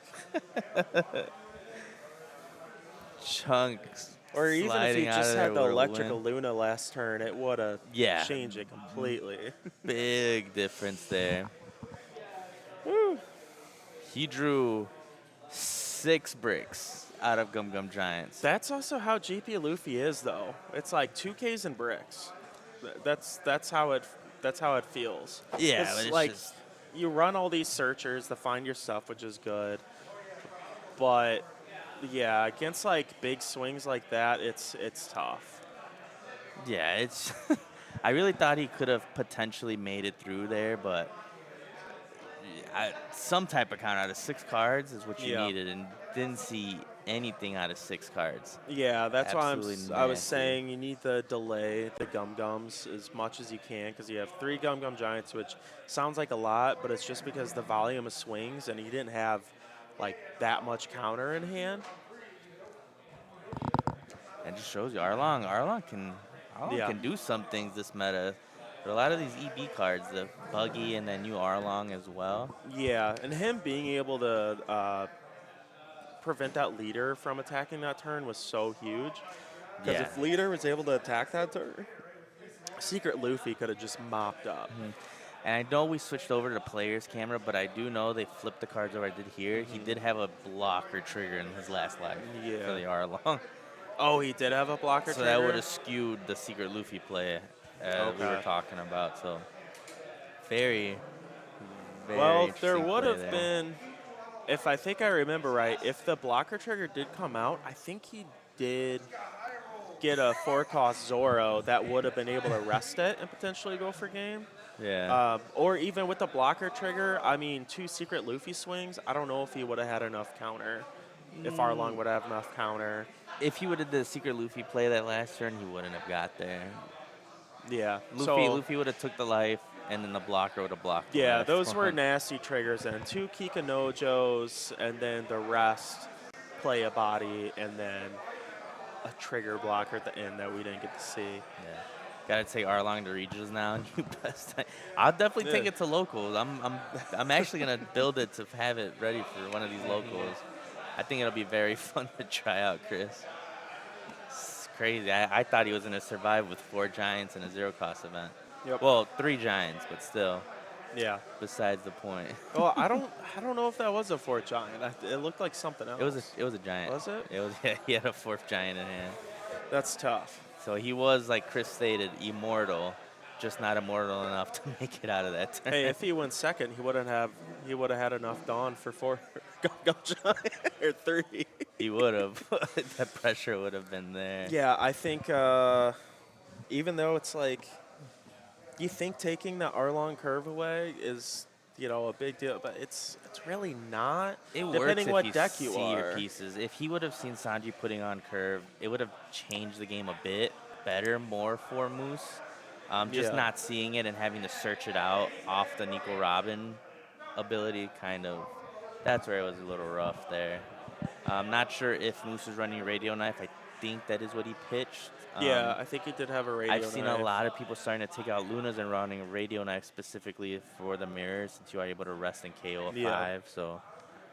Chunks. Or even if sliding you out just of had the there with a electrical win. Luna last turn, it would have Yeah. changed it completely. Big difference there. Woo. He drew 6 bricks out of Gum Gum Giants. That's also how GP Luffy is, though. It's like 2Ks and bricks. That's how it feels. Yeah, but it's like just you run all these searchers to find your stuff, which is good. But yeah, against like big swings like that, it's tough. yeah, it's I really thought he could have potentially made it through there, but some type of count out of 6 cards is what you Yeah. needed, and didn't see anything out of 6 cards. Yeah, that's why Absolutely I was nasty. saying you need to delay the Gum Gums as much as you can because you have 3 Gum Gum Giants, which sounds like a lot, but it's just because the volume of swings and he didn't have like that much counter in hand. It just shows you Arlong can Yeah. do some things this meta. But a lot of these EB cards, the Buggy and then new Arlong as well. Yeah, and him being able to prevent that leader from attacking that turn was so huge. Because Yeah. if leader was able to attack that turn, Secret Luffy could have just mopped up. And I know we switched over to the player's camera, but I do know they flipped the cards over. I did hear he did have a blocker trigger in his last life Yeah. for the Arlong. Oh, he did have a blocker So trigger? that would have skewed the Secret Luffy play we were Okay. talking about. So very, very Well, there interesting would play have there. been, if I think I remember right, if the blocker trigger did come out, I think he did get a 4-cost Zoro that would have been able to rest it and potentially go for game. Yeah. Or even with the blocker trigger, I mean, 2 Secret Luffy swings, I don't know if he would have had enough counter. If Arlong would have enough counter. If he would have did the Secret Luffy play that last turn, he wouldn't have got there. Yeah. Luffy would have took the life, and then the blocker would have blocked the Yeah, left those were one. nasty triggers. And 2 Kikanojos, and then the rest play a body, and then a trigger blocker at the end that we didn't get to see. Yeah. Gotta take Arlong to regions now. New best time. I'll definitely take Yeah. it to locals. I'm actually gonna build it to have it ready for one of these locals. I think it'll be very fun to try out, Chris. It's crazy. I thought he was gonna survive with 4 giants in a 0-cost event. Yep. Well, 3 giants, but still. Yeah. Besides the point. Well, I don't know if that was a 4th giant. It looked like something else. It was a giant. Was it? It was. Yeah, he had a 4th giant in hand. That's tough. So he was, like Chris stated, immortal, just not immortal enough to make it out of that turn. Hey, if he went second, he would have had enough Dawn for 4 Gum Giant or 3. He would have. The pressure would have been there. Yeah, I think even though it's like you think taking the Arlong curve away is, a big deal, but it's really not. It depending works what if you deck see you your are. pieces. If he would have seen Sanji putting on curve, it would have changed the game a bit better, more for Moose. Just Yeah. not seeing it and having to search it out off the Nico Robin ability, kind of. That's where it was a little rough there. I'm not sure if Moose was running Radio Knife. I think that is what he pitched. Yeah, I think he did have a radio. I've seen knife. a lot of people starting to take out Lunas and running a Radio Knife specifically for the mirrors, since you are able to rest and KO a Yeah. 5. So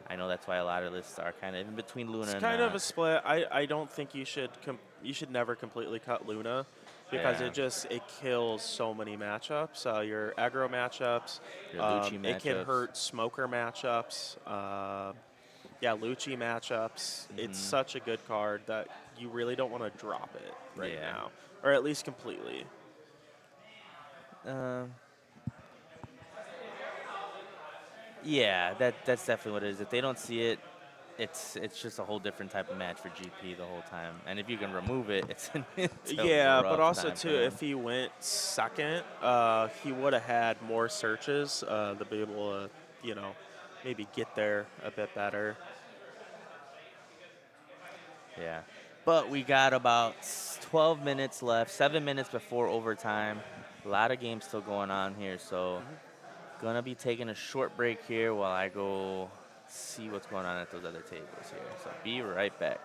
I know that's why a lot of lists are kind of in between Luna It's and kind of a split. I don't think you should never completely cut Luna because Yeah. it kills so many matchups. Your aggro matchups. Your Lucci It can matchups. hurt smoker matchups. Lucci matchups. It's such a good card that you really don't want to drop it right Yeah. now, or at least completely. Yeah, that's definitely what it is. If they don't see it, it's just a whole different type of match for GP the whole time. And if you can remove it, it's Yeah, but also time too, for him. if he went second, he would have had more searches to be able to, maybe get there a bit better. Yeah. But we got about 12 minutes left, 7 minutes before overtime. A lot of games still going on here, so gonna be taking a short break here while I go see what's going on at those other tables here. So be right back.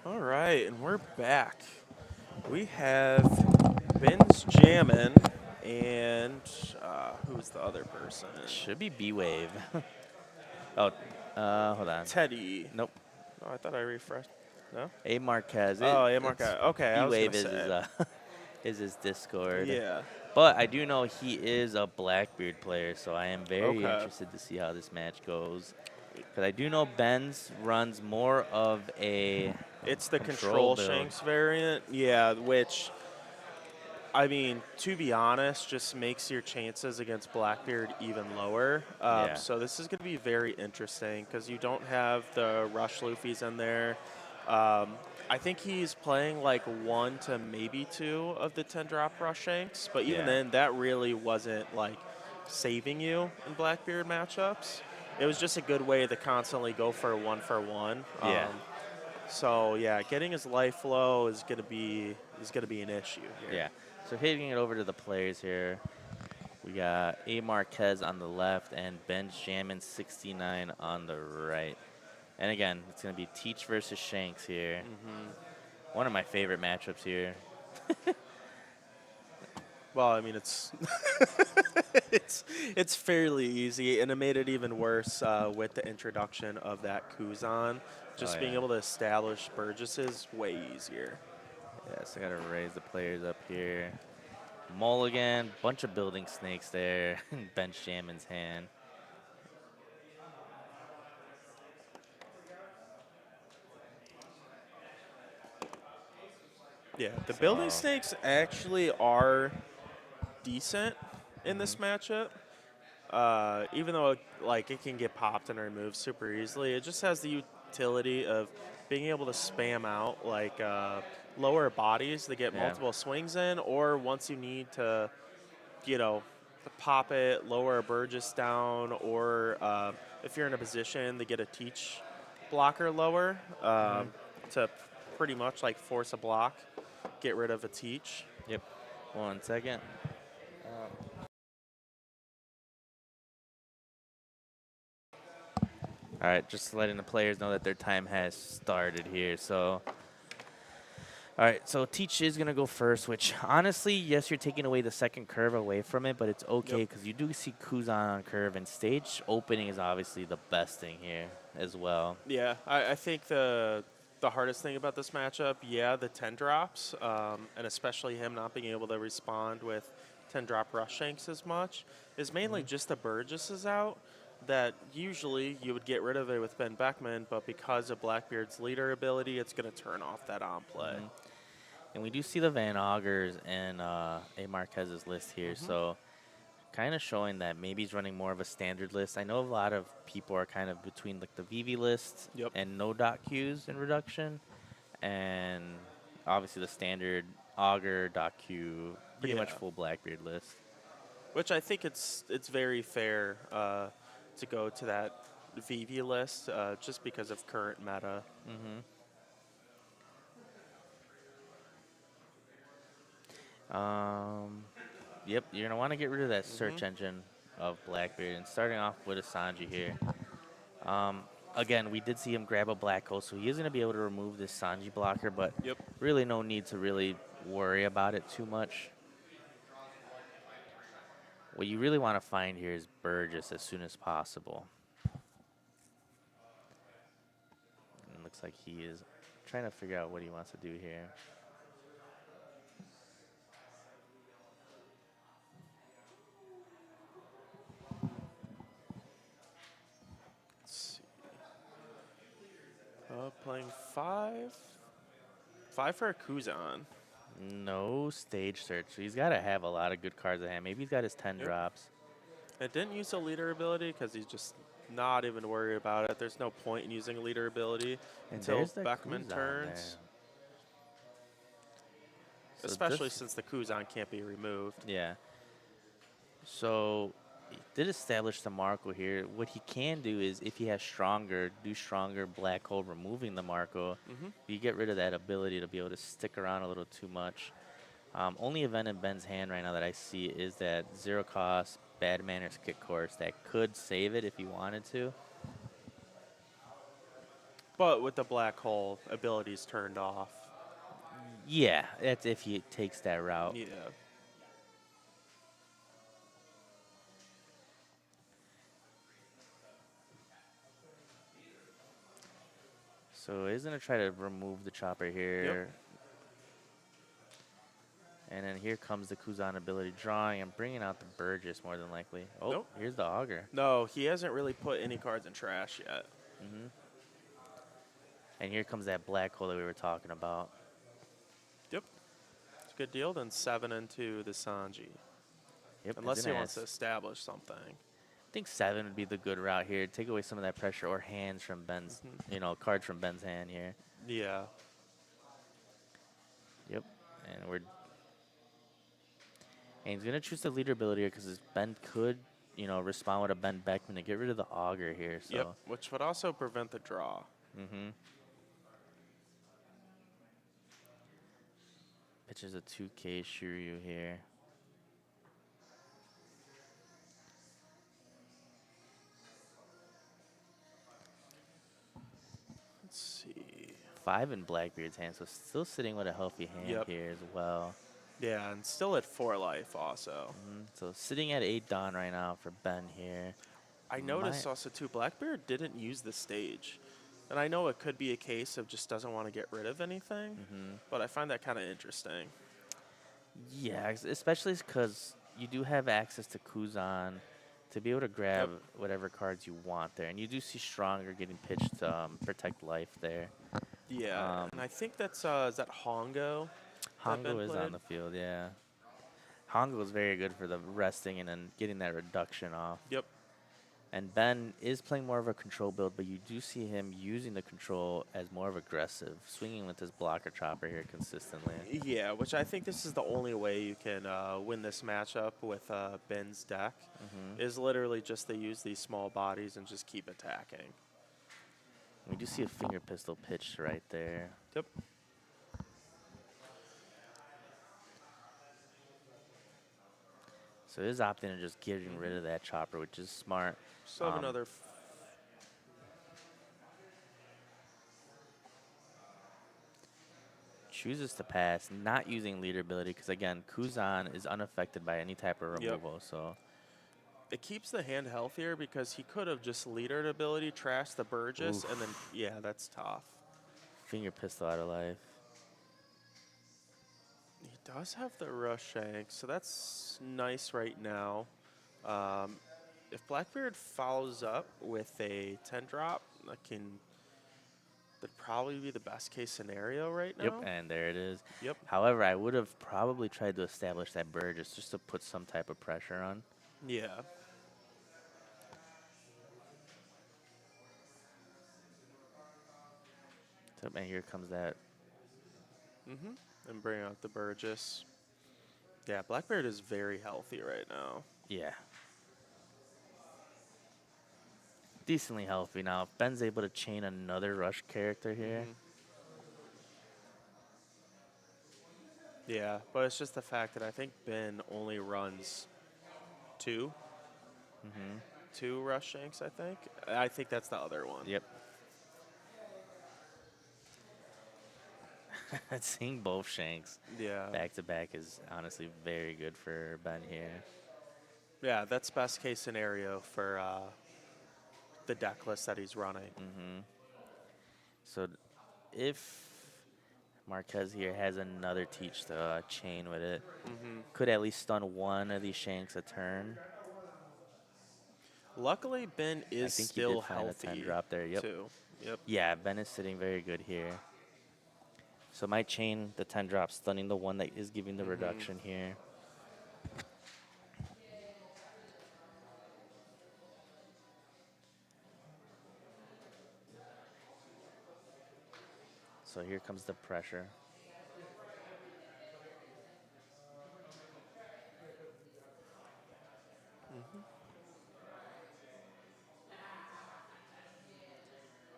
All right, and we're back. We have Ben's jamming, and who's the other person? Should be B-Wave. Oh, hold on. Teddy. Nope. Oh, I thought I refreshed. No? A Marquez. Oh, yeah, Marquez. Okay, I was B-Wave gonna is his, say. is his Discord. Yeah. But I do know he is a Blackbeard player, so I am very Okay. interested to see how this match goes. Because I do know Ben's runs more of a It's the control control build. Shanks variant. Yeah, which, I mean, to be honest, just makes your chances against Blackbeard even lower. Yeah. So this is going to be very interesting because you don't have the rush Luffy's in there. I think he's playing like 1 to maybe 2 of the 10 drop rush Shanks, but even Yeah. then, that really wasn't like saving you in Blackbeard matchups. It was just a good way to constantly go for 1 for 1. Yeah. So yeah, getting his life low is gonna be an issue here. Yeah. So hitting it over to the players here. We got A Marquez on the left and Ben Shaman 69 on the right. And again, it's going to be Teach versus Shanks here. One of my favorite matchups here. Well, I mean it's it's fairly easy, and it made it even worse with the introduction of that Kuzan. Just being yeah. able to establish Burgess is way easier. Yeah, so I got to raise the players up here. Mulligan, bunch of building snakes there in Ben Shaman's hand. Yeah, the building So- snakes actually are decent in this matchup. Even though like it can get popped and removed super easily, it just has the utility of being able to spam out like lower bodies to get Yeah. multiple swings in, or once you need to, to pop it, lower a Burgess down, or if you're in a position to get a teach blocker lower to pretty much like force a block, get rid of a teach. Yep. 1 second. All right, just letting the players know that their time has started here. So, all right, so Teach is going to go first, which honestly, yes, you're taking away the second curve away from it, but it's okay because you do see Kuzan on curve, and stage opening is obviously the best thing here as well. Yeah, I think the hardest thing about this matchup, the 10 drops, and especially him not being able to respond with 10 drop rush shanks as much, is mainly just the Burgess is out. That usually you would get rid of it with Ben Beckman, but because of Blackbeard's leader ability, it's going to turn off that on play. And we do see the Van Augers and A. Marquez's list here, so kind of showing that maybe he's running more of a standard list. I know a lot of people are kind of between like the VV list and no dot Qs in reduction, and obviously the standard Auger dot Q, pretty much full Blackbeard list. Which I think it's very fair to go to that VV list just because of current meta. Yep, you're going to want to get rid of that search engine of Blackbeard. And starting off with a Sanji here. Again, we did see him grab a black hole, so he is going to be able to remove this Sanji blocker, but really no need to really worry about it too much. What you really want to find here is Burgess as soon as possible. And it looks like he is trying to figure out what he wants to do here. Playing 5 for a Kuzan. No stage search. So he's got to have a lot of good cards at hand. Maybe he's got his 10 drops. It didn't use a leader ability because he's just not even worried about it. There's no point in using a leader ability until Beckman turns. So especially since the Kuzan can't be removed. Yeah. So he did establish the Marco here. What he can do is if he has stronger, do stronger black hole removing the Marco. You get rid of that ability to be able to stick around a little too much. Only event in Ben's hand right now that I see is that 0 cost Bad Manners Kick Course that could save it if he wanted to. But with the black hole abilities turned off. Yeah, that's if he takes that route. Yeah. So he's going to try to remove the chopper Yep. here. And then here comes the Kuzan ability, drawing and bringing out the Burgess more than likely. Oh, Nope. here's the Augur. No, he hasn't really put any cards in trash yet. Hmm. And here comes that black hole that we were talking about. Yep. It's a good deal. Then 7 into the Sanji. Yep. Unless he wants to establish something. I think 7 would be the good route here. Take away some of that pressure or hands from Ben's, cards from Ben's hand here. Yeah. Yep. And he's going to choose the leader ability here because Ben could, respond with a Ben Beckman to get rid of the Augur here. So. Yep. Which would also prevent the draw. Mm-hmm. Pitches a 2K Shiryu here. Let's see. 5 in Blackbeard's hand, so still sitting with a healthy hand here as well. Yeah, and still at 4 life also. So sitting at 8 Dawn right now for Ben here. I noticed also too, Blackbeard didn't use the stage. And I know it could be a case of just doesn't want to get rid of anything, but I find that kind of interesting. Yeah, especially because you do have access to Kuzan to be able to grab whatever cards you want there. And you do see Stronger getting pitched to protect life there. Yeah, and I think that's, is that Hongo? Hongo is on the field, yeah. Hongo is very good for the resting and then getting that reduction off. Yep. And Ben is playing more of a control build, but you do see him using the control as more of aggressive, swinging with his blocker chopper here consistently. Yeah, which I think this is the only way you can win this matchup with Ben's deck, is literally just they use these small bodies and just keep attacking. We do see a finger pistol pitched right there. Yep. So he's opting to just getting rid of that chopper, which is smart. So another. Chooses to pass, not using leader ability, because again, Kuzan is unaffected by any type of removal. So it keeps the hand healthier because he could have just leadered ability, trashed the Burgess, and then, yeah, that's tough. Finger pistol out of life. He does have the Rush Shank, so that's nice right now. If Blackbeard follows up with a 10-drop, that'd probably be the best case scenario right now. Yep, and there it is. Yep. However, I would have probably tried to establish that Burgess just to put some type of pressure on. Yeah. So, and here comes that. And bring out the Burgess. Yeah, Blackbeard is very healthy right now. Yeah. Decently healthy. Now, if Ben's able to chain another rush character here. Yeah, but it's just the fact that I think Ben only runs 2. 2 Rush Shanks, I think. I think that's the other one. Yep. Seeing both Shanks back to back is honestly very good for Ben here. Yeah, that's best case scenario for the deck list that he's running. So if Marquez here has another teach to chain with it, could at least stun one of these Shanks a turn. Luckily, Ben is still healthy. I think he did find a 10 drop there. Yep. Too. Yep. Yeah, Ben is sitting very good here. So might chain the 10 drop, stunning the one that is giving the reduction here. So here comes the pressure.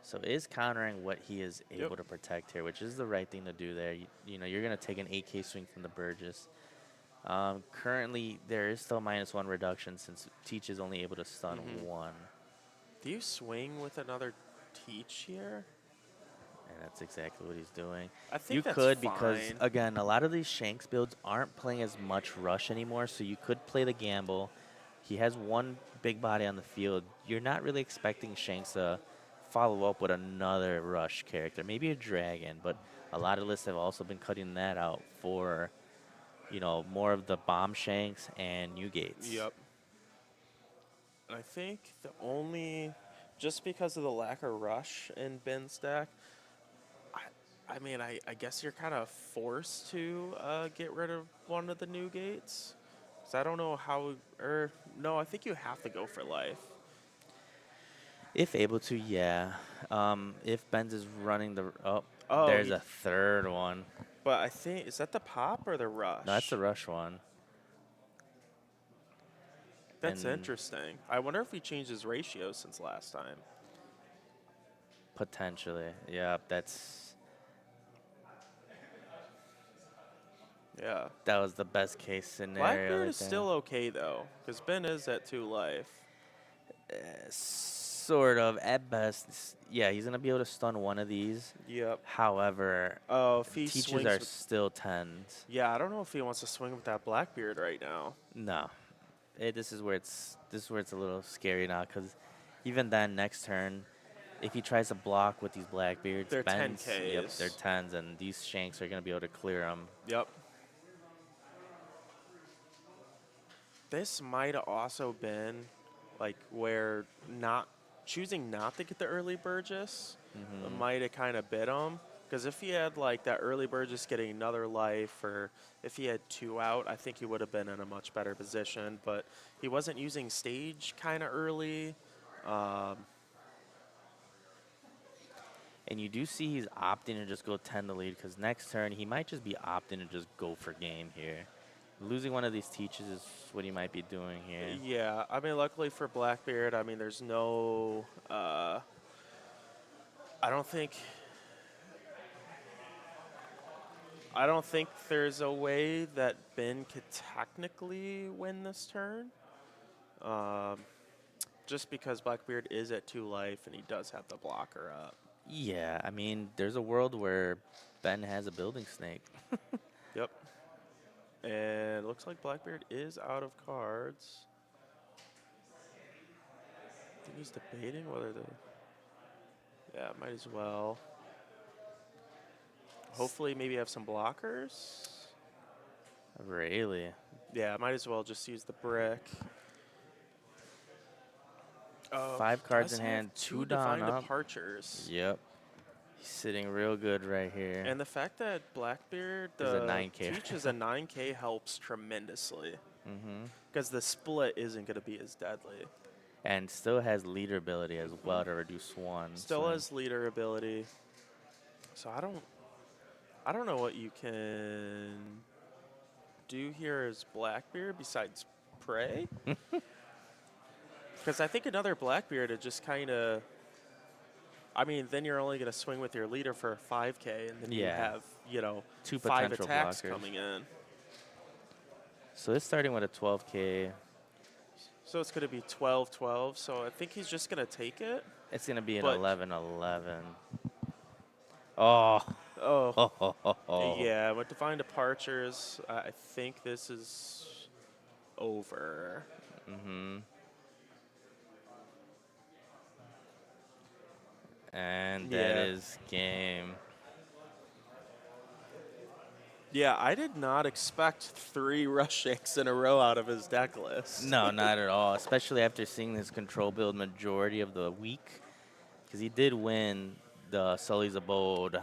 So is countering what he is able to protect here, which is the right thing to do there. You know, you're going to take an 8K swing from the Burgess. Currently, there is still -1 reduction since Teach is only able to stun 1. Do you swing with another Teach here? And that's exactly what he's doing. I You think that's could because, fine. again, a lot of these Shanks builds aren't playing as much rush anymore, so you could play the gamble. He has one big body on the field. You're not really expecting Shanks to follow up with another rush character, maybe a dragon, but a lot of lists have also been cutting that out for, more of the bomb Shanks and new gates. Yep. I think the only, just because of the lack of rush in Ben's deck, I mean, I guess you're kind of forced to get rid of one of the new gates. 'Cause I don't know how, or no, I think you have to go for life. If able to, yeah. If Benz is running Oh, there's a third one. but I think, is that the pop or the rush? No, that's the rush one. That's And interesting. I wonder if he changed his ratio since last time. potentially, yeah. Yeah. That was the best case scenario. Blackbeard right is there. still okay, though, because Ben is at 2 life. Sort of at best. Yeah, he's gonna be able to stun one of these. Yep. However, Oh, if he teachers swings are with, still tens. yeah, I don't know if he wants to swing with that Blackbeard right now. No, this is where it's a little scary now, because even then next turn, if he tries to block with these Blackbeards, They're Ben's, 10Ks. Yep, they're tens, and these Shanks are gonna be able to clear them. Yep. This might have also been like where choosing not to get the early Burgess might have kind of bit him. Because if he had like that early Burgess getting another life, or if he had 2 out, I think he would have been in a much better position. But he wasn't using stage kind of early. And you do see he's opting to just go 10 to lead, because next turn he might just be opting to just go for game here. Losing one of these teachers is what he might be doing here. Yeah, I mean, luckily for Blackbeard, I mean, there's no. I don't think there's a way that Ben could technically win this turn. Just because Blackbeard is at 2 life and he does have the blocker up. Yeah, I mean, there's a world where Ben has a building snake. Yep. And it looks like Blackbeard is out of cards. I think he's debating whether to. Yeah, might as well. Hopefully, maybe have some blockers. Really? Yeah, might as well just use the brick. 5 cards Does in have hand, 2 2 divine down up. departures. Yep. He's sitting real good right here. And the fact that Blackbeard, Is a the 9K. teach is a 9K helps tremendously. Mm-hmm. Because the split isn't going to be as deadly. And still has leader ability as well to reduce 1. Still so- has leader ability. So I don't know what you can do here as Blackbeard besides pray. Because I think another Blackbeard would just kind of. I mean, then you're only going to swing with your leader for a 5K, and then you Yeah. have, 2 5 potential attacks blockers. coming in. So it's starting with a 12K. So it's going to be 12-12. So I think he's just going to take it. It's going to be an But- 11-11. Oh. Oh, yeah. With Divine Departures, I think this is over. Mm-hmm. And that Yeah. is game. Yeah, I did not expect 3 rush shakes in a row out of his deck list. No, not at all. Especially after seeing his control build majority of the week. Because he did win the Sully's Abode,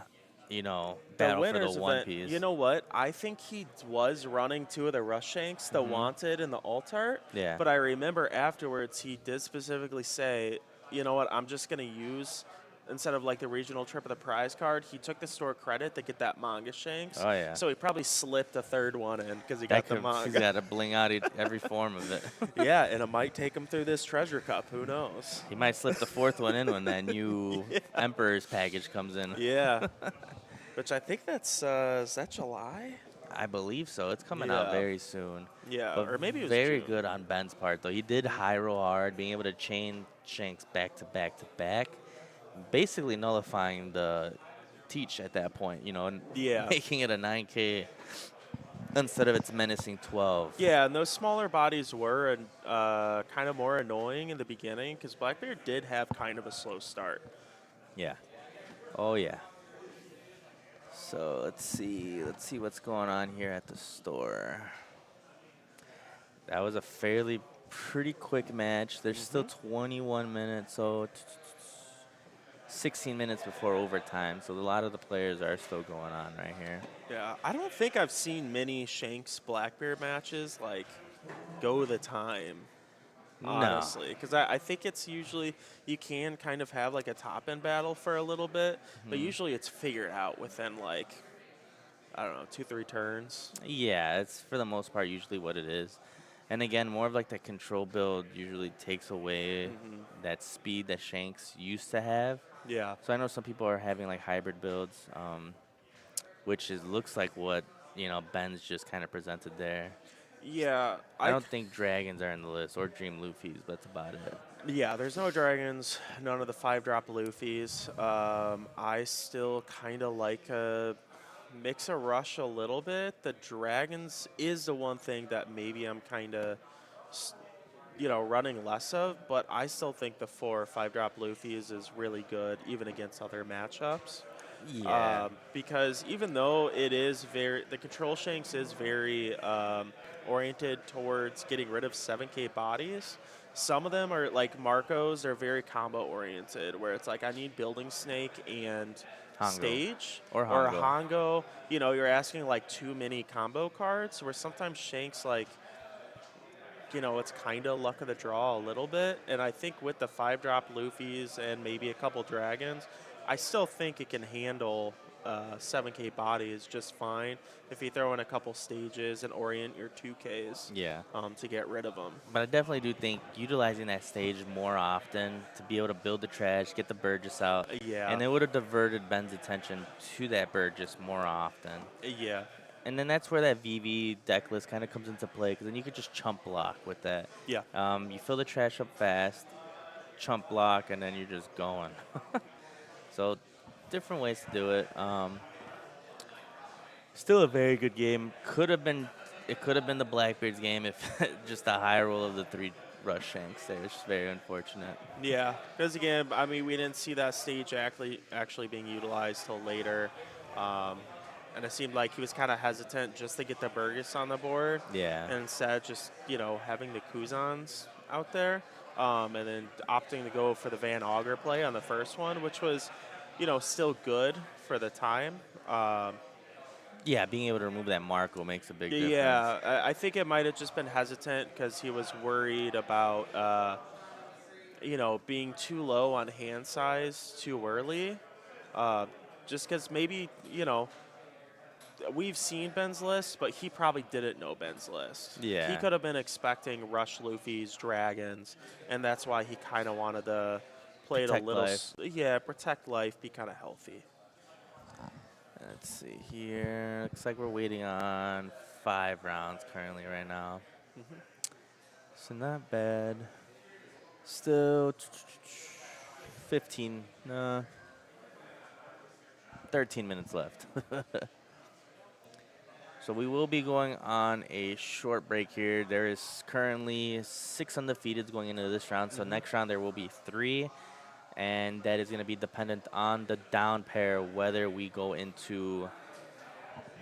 battle for the One event, Piece. you know what? I think he was running 2 of the rush shanks, the Wanted and the Alt-Art. Yeah. But I remember afterwards he did specifically say, you know what, I'm just going to use, instead of like the regional trip of the prize card, he took the store credit to get that manga shanks. Oh, yeah. So he probably slipped a 3rd one in because he got the He's manga. got to bling out every form of it. Yeah, and it might take him through this treasure cup. Who knows? He might slip the 4th one in when that new Emperor's package comes in. Yeah. Which I think that's, is that July? I believe so. It's coming out Yeah. very soon. Yeah, But or maybe it was very June. good on Ben's part, though. He did high roll hard, being able to chain shanks back to back to back, basically nullifying the teach at that point, you know, and Yeah. making it a 9K instead of its menacing 12. Yeah, and those smaller bodies were kind of more annoying in the beginning because Blackbeard did have kind of a slow start. Yeah. Oh, yeah. So let's see what's going on here at the store. That was a pretty quick match. There's still 21 minutes, so 16 minutes before overtime. So a lot of the players are still going on right here. Yeah, I don't think I've seen many Shanks Blackbeard matches like go the time. Honestly, because I think it's usually you can kind of have like a top end battle for a little bit, but usually it's figured out within like, I don't know, 2-3 turns. Yeah, it's for the most part usually what it is. And again, more of like that control build usually takes away that speed that Shanks used to have. Yeah. So I know some people are having like hybrid builds, which looks like what, you know, Ben's just kind of presented there. Yeah. I don't think dragons are in the list or dream Luffy's, but that's about it. Yeah, there's no dragons, none of the 5-drop Luffy's. I still kind of like a mix a rush a little bit. The dragons is the one thing that maybe I'm kind of, running less of, but I still think the 4 or 5-drop Luffy's is really good, even against other matchups. Yeah. Because even though it is the control Shanks is very oriented towards getting rid of 7K bodies, some of them are like Marco's, they're very combo oriented, where it's like I need Building Snake and Hongo. Stage Or a Hongo. Hongo. You know, you're asking like too many combo cards, where sometimes Shanks like, it's kind of luck of the draw a little bit. And I think with the 5-drop Luffy's and maybe a couple dragons, I still think it can handle 7K bodies just fine if you throw in a couple stages and orient your 2Ks to get rid of them. But I definitely do think utilizing that stage more often to be able to build the trash, get the Burgess out. Yeah. And it would have diverted Ben's attention to that Burgess more often. Yeah. And then that's where that VV deck list kind of comes into play, because then you could just chump block with that. Yeah. You fill the trash up fast, chump block, and then you're just going. So different ways to do it. Still a very good game. It could have been the Blackbeard's game if just the high roll of the 3 rush Shanks there. It's just very unfortunate. Yeah, because again, I mean, we didn't see that stage actually being utilized till later. And it seemed like he was kind of hesitant just to get the Burgess on the board. Yeah. And instead just, having the Kuzans out there. And then opting to go for the Van Auger play on the first one, which was, still good for the time. Yeah, being able to remove that Marco makes a big difference. Yeah, I think it might have just been hesitant because he was worried about, being too low on hand size too early. Just because maybe, we've seen Ben's list, but he probably didn't know Ben's list. Yeah. He could have been expecting Rush Luffy's Dragons, and that's why he kind of wanted to play it a little. Protect life, be kind of healthy. Let's see here. Looks like we're waiting on 5 rounds currently right now. So not bad. Still 13 minutes left. So we will be going on a short break here. There is currently 6 undefeateds going into this round. So next round there will be 3. And that is going to be dependent on the down pair, whether we go into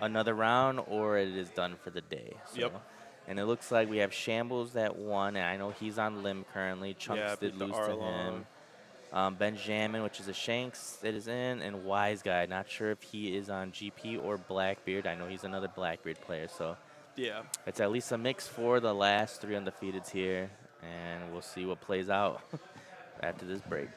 another round or it is done for the day. So, Yep. And it looks like we have Shambles that won, and I know he's on limb currently. Chunks did lose to him. Benjamin, which is a Shanks that is in, and Wise Guy. Not sure if he is on GP or Blackbeard. I know he's another Blackbeard player, so yeah, it's at least a mix for the last 3 undefeateds here, and we'll see what plays out after this break.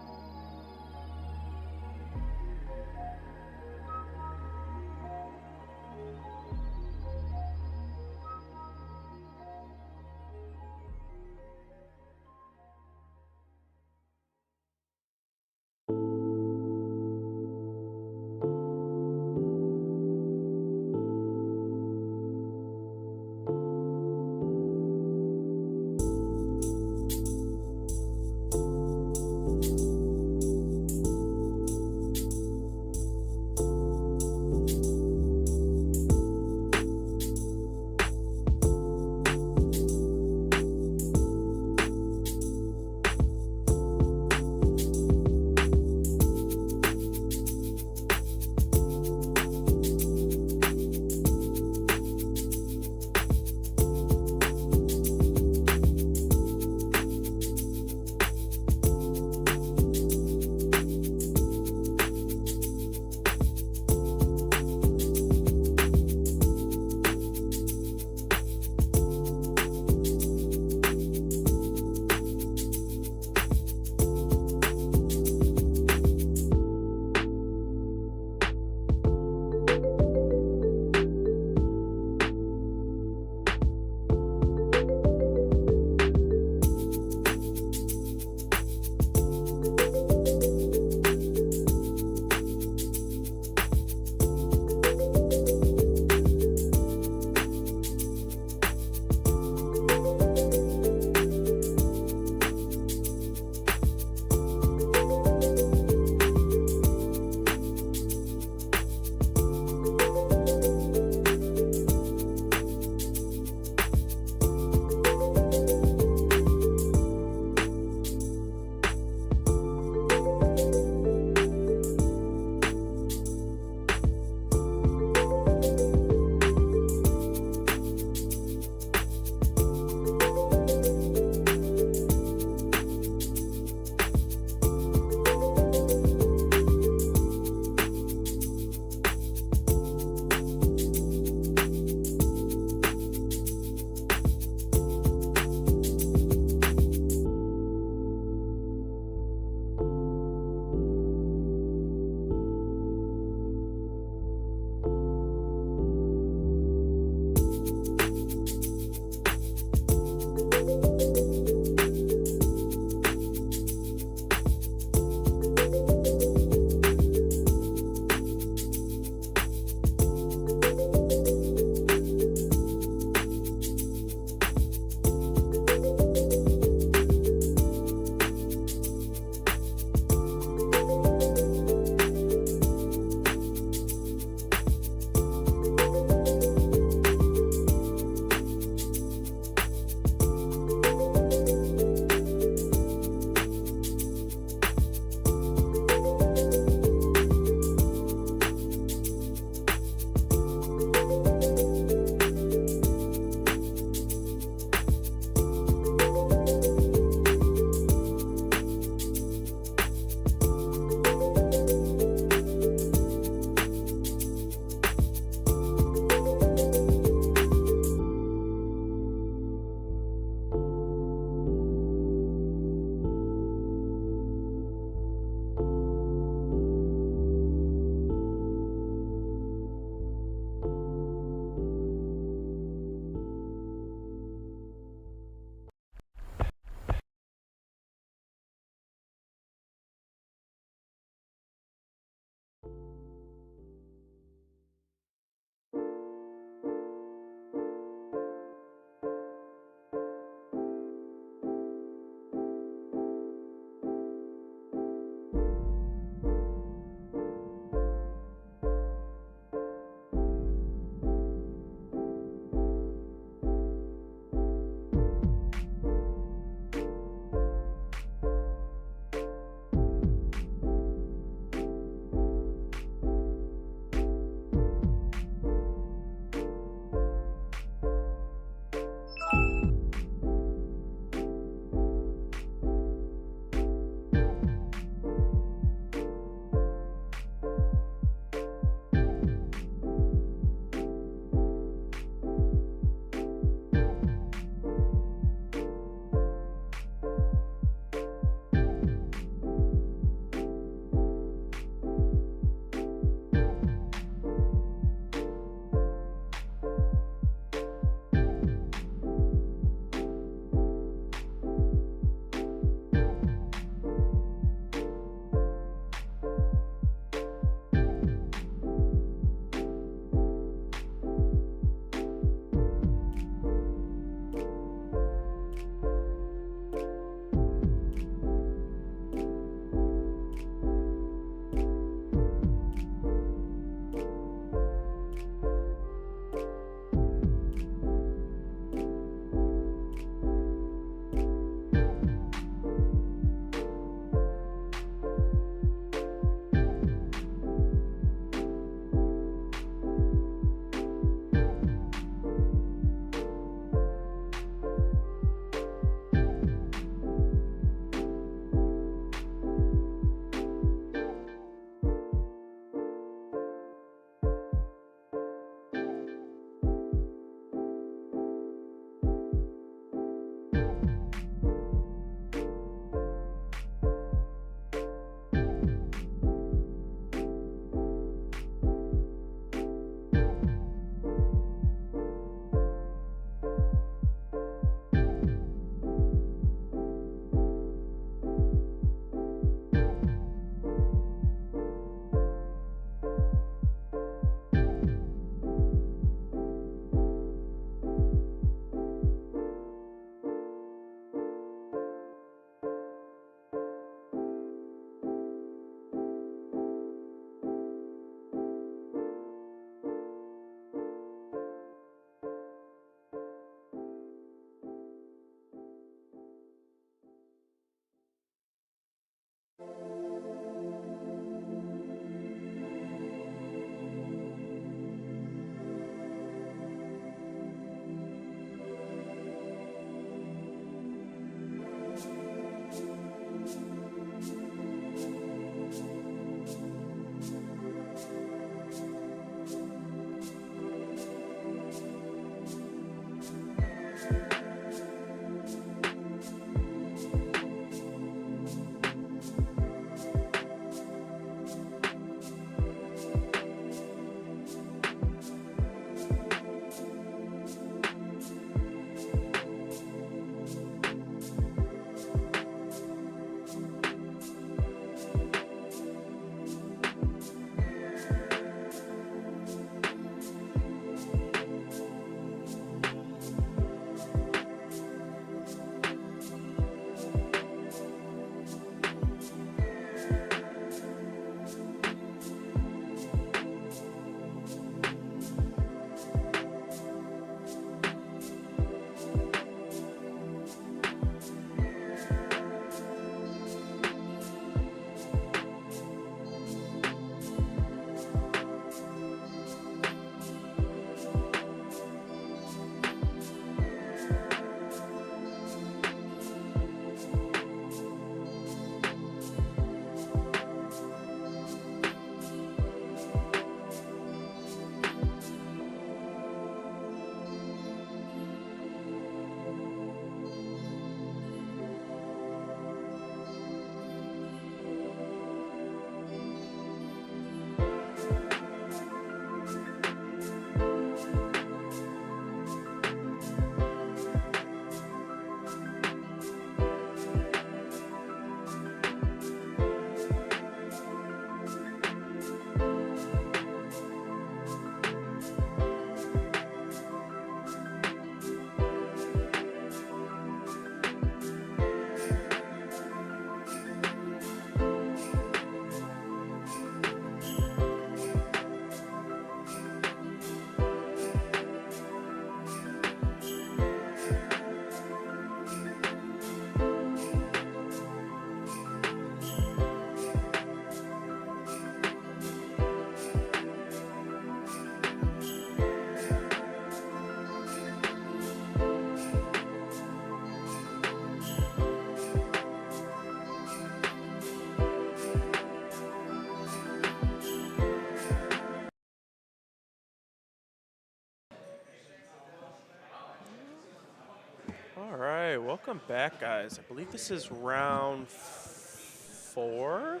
welcome back, guys. I believe this is round 4.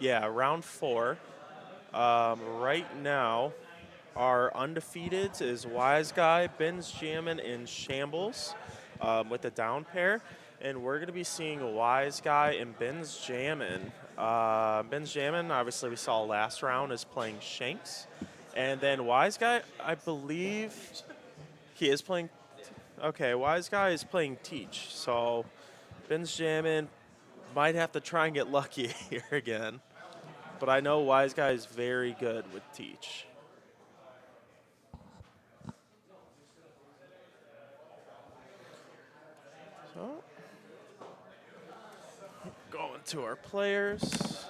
Yeah, round 4. Right now, our undefeateds is Wise Guy, Ben's Jammin', and Shambles with the down pair. And we're going to be seeing Wise Guy and Ben's Jammin'. Ben's Jammin', obviously, we saw last round, is playing Shanks. And then Wise Guy, I believe he is playing. Okay, Wise Guy is playing Teach. So Ben's Jammin' might have to try and get lucky here again. But I know Wise Guy is very good with Teach. So, going to our players.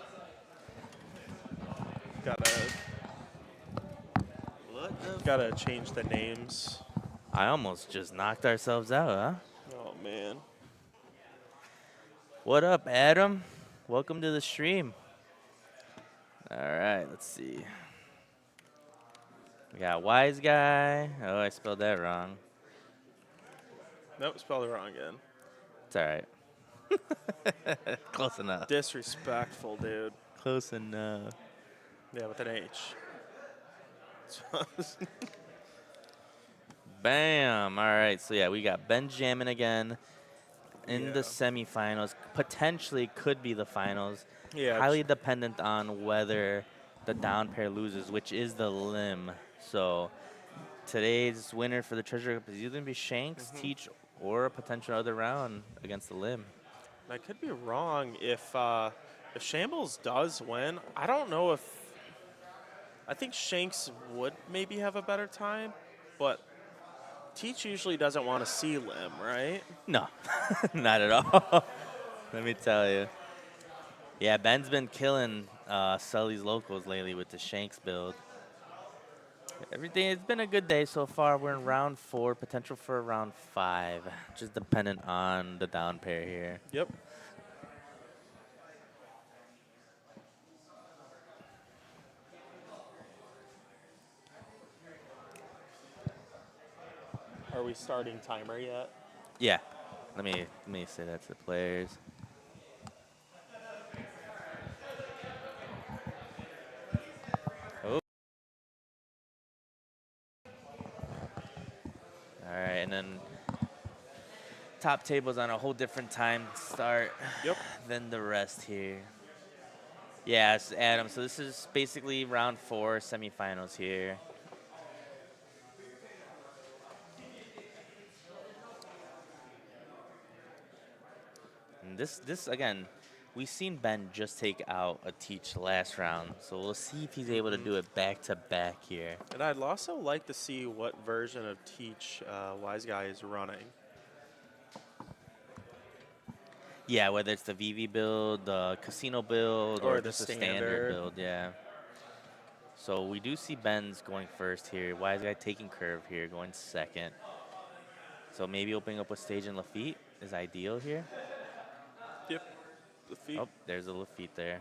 Gotta change the names. I almost just knocked ourselves out, huh? Oh, man. What up, Adam? Welcome to the stream. All right, let's see. We got Wise Guy. Oh, I spelled that wrong. Nope, spelled it wrong again. It's all right. Close enough. Disrespectful, dude. Close enough. Yeah, with an H. Bam. All right, so yeah, we got Benjamin again in the semifinals. Potentially could be the finals. Yeah. Highly dependent on whether the down pair loses, which is the limb. So today's winner for the Treasure Cup is either going to be Shanks, Teach, or a potential other round against the limb. I could be wrong if Shambles does win. I don't know if. I think Shanks would maybe have a better time, but Teach usually doesn't want to see limb, right? No, not at all. Let me tell you. Yeah, Ben's been killing Sully's locals lately with the Shanks build. Everything, it's been a good day so far. We're in round 4, potential for round 5. Just dependent on the down pair here. Yep. Are we starting timer yet? Yeah. Let me say that to the players. Oh. All right, and then top table's on a whole different time start than the rest here. Yes, Adam. So this is basically round 4 semifinals here. And this again, we've seen Ben just take out a Teach last round, so we'll see if he's able to do it back to back here. And I'd also like to see what version of Teach Wise Guy is running. Yeah, whether it's the VV build, the casino build, or just the standard build, yeah. So we do see Ben's going first here. Wise Guy taking curve here, going second. So maybe opening up a stage in Lafitte is ideal here. Yep, Lafitte. Oh, there's a Lafitte there.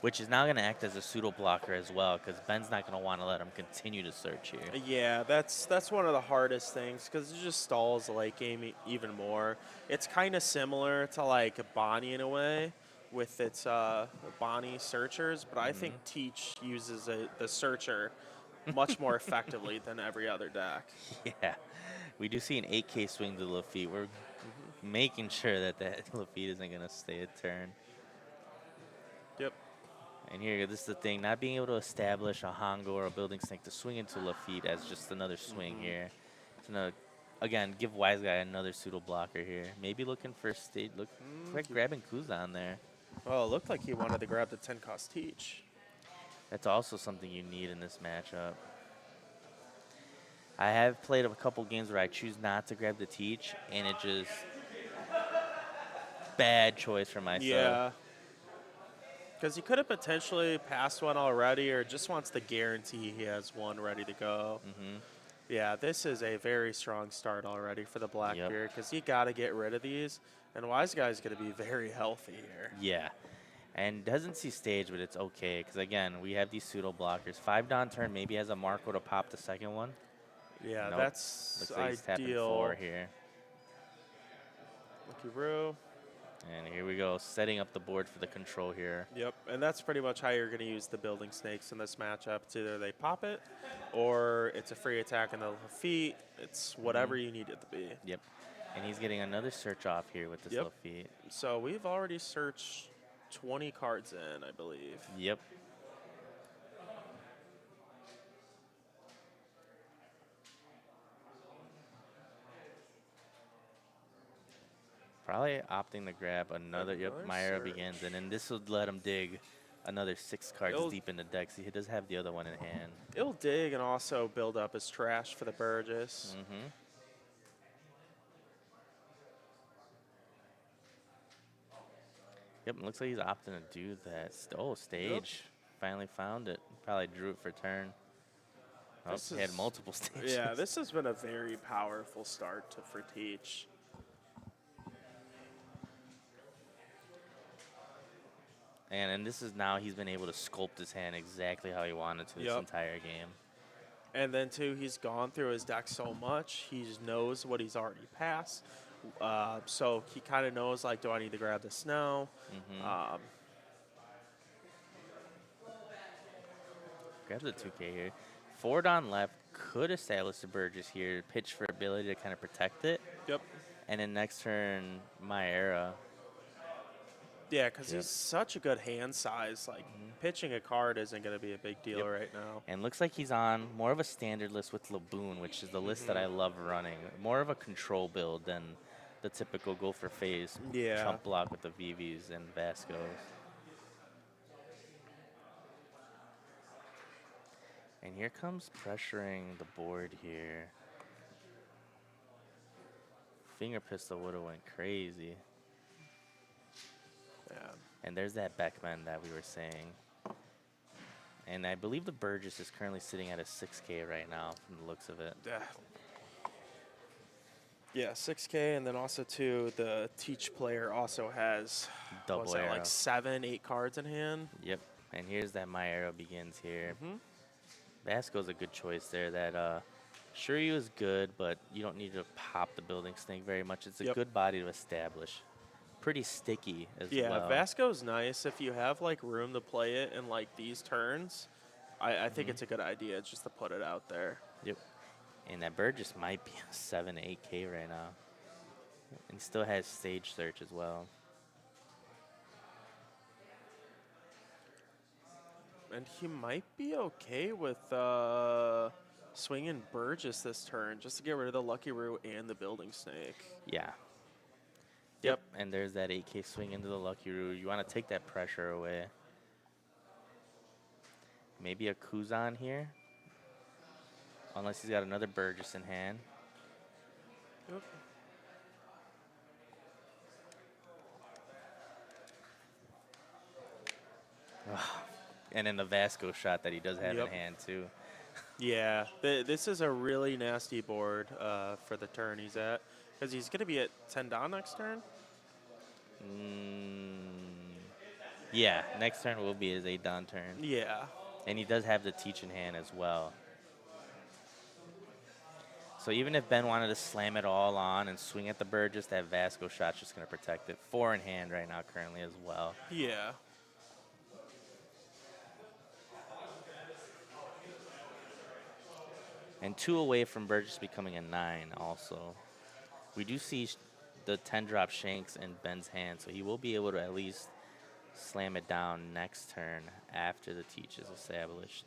Which is now going to act as a pseudo blocker as well, because Ben's not going to want to let him continue to search here. Yeah, that's one of the hardest things, because it just stalls the late game even more. It's kind of similar to like Bonnie in a way, with its Bonnie searchers, but I think Teach uses the searcher much more effectively than every other deck. Yeah, we do see an 8K swing to Lafitte. We're making sure that Lafitte isn't going to stay a turn. Yep. And here, this is the thing, not being able to establish a Hongo or a Building Snake to swing into Lafitte as just another swing here. It's gonna, again, give Wise Guy another pseudo blocker here. Maybe looking for stage, look like grabbing Kuzan there. Well, it looked like he wanted to grab the 10-cost Teach. That's also something you need in this matchup. I have played a couple games where I choose not to grab the Teach, and it just, bad choice for myself. Yeah. Because he could have potentially passed one already, or just wants to guarantee he has one ready to go. Yeah, this is a very strong start already for the Blackbeard, because you got to get rid of these. And Wise Guy's going to be very healthy here. Yeah. And doesn't see stage, but it's okay. Because, again, we have these pseudo blockers. 5 Don turn maybe has a Marco to pop the second one. Yeah, nope. that's looks like he's tapping ideal. 4 here. Lucky Roo. And here we go, setting up the board for the control here. Yep, and that's pretty much how you're going to use the building snakes in this matchup. It's either they pop it, or it's a free attack in the feet. It's whatever you need it to be. Yep. And he's getting another search off here with this Yep. little feat. So we've already searched 20 cards in, I believe. Yep. Probably opting to grab another. Yep, Another Myra search. begins, and then this will let him dig another 6 cards It'll- deep in the deck. So he does have the other one in hand. It'll dig and also build up his trash for the Burgess. Mm-hmm. Yep, it looks like he's opting to do that. Oh, stage. Finally found it. Probably drew it for turn. Oh, This he had is- multiple stages. Yeah, this has been a very powerful start for Teach. And this is now he's been able to sculpt his hand exactly how he wanted to this Yep. entire game. And then, too, he's gone through his deck so much, he just knows what he's already passed. So he kind of knows, like, do I need to grab the snow? Grabs the 2K here. Forward on left could establish the Burgess here, pitch for ability to kind of protect it. Yep. And then next turn, Myra. Yeah, because Yep. he's such a good hand size. Like, pitching a card isn't going to be a big deal Yep. right now. And looks like he's on more of a standard list with Laboon, which is the list that I love running. More of a control build than the typical go for face Yeah. chump block with the VVs and Vascos. And here comes pressuring the board here. Finger pistol would have went crazy. Yeah. And there's that Beckman that we were saying. And I believe the Burgess is currently sitting at a 6K right now from the looks of it. Yeah, 6K, and then also, too, the Teach player also has, Double what's that, arrow. like 7, 8 cards in hand. Yep. And here's that My Arrow begins here. Vasco's a good choice there. That Shuryu is good, but you don't need to pop the building snake very much. It's a Yep. good body to establish. Pretty sticky as Yeah, well. Vasco's nice. If you have, like, room to play it in, like, these turns, I think it's a good idea just to put it out there. Yep. And that Burgess might be a 7, 8K right now. And still has stage search as well. And he might be okay with swinging Burgess this turn just to get rid of the Lucky Roo and the Building Snake. Yeah. Yep. And there's that 8K swing into the Lucky Roo. You want to take that pressure away. Maybe a Kuzan here. Unless he's got another Burgess in hand. Yep. And then the Vasco shot that he does have Yep. in hand, too. Yeah, this is a really nasty board for the turn he's at. Because he's going to be at 10 down next turn. Yeah, next turn will be his 8 down turn. Yeah. And he does have the Teach in hand as well. So even if Ben wanted to slam it all on and swing at the Burgess, that Vasco shot's just going to protect it. 4 in hand right now currently as well. Yeah. And 2 away from Burgess becoming a 9 also. We do see the 10-drop Shanks in Ben's hand, so he will be able to at least slam it down next turn after the Teach is established.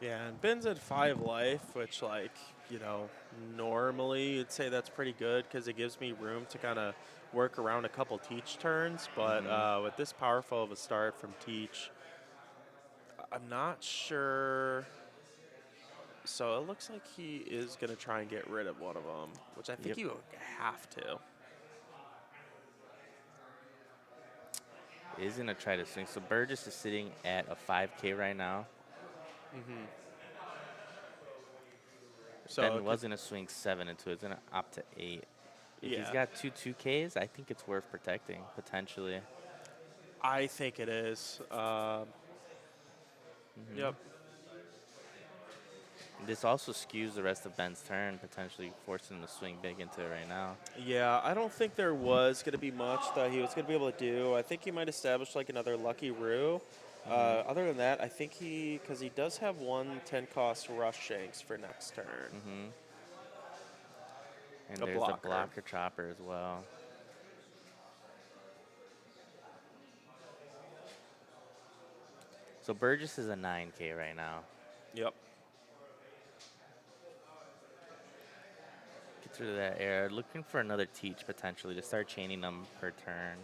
Yeah, and Ben's at 5 life, which, like, you know, normally you'd say that's pretty good because it gives me room to kind of work around a couple Teach turns. But with this powerful of a start from Teach, I'm not sure. So it looks like he is going to try and get rid of one of them, which I think Yep. you have to. Is going to try to swing. So Burgess is sitting at a 5K right now. So Ben it was going to swing 7 into it. It's going to opt to 8. If he's Yeah. got 2Ks, I think it's worth protecting, potentially. I think it is. Yep. This also skews the rest of Ben's turn, potentially forcing him to swing big into it right now. Yeah, I don't think there was going to be much that he was going to be able to do. I think he might establish like another Lucky Roo. Mm-hmm. Other than that, I think because he does have one 10-cost Rush Shanks for next turn. Mm-hmm. And A there's the blocker. blocker chopper as well. So Burgess is a 9K right now. Yep. Get through that air. Looking for another teach potentially to start chaining them per turn.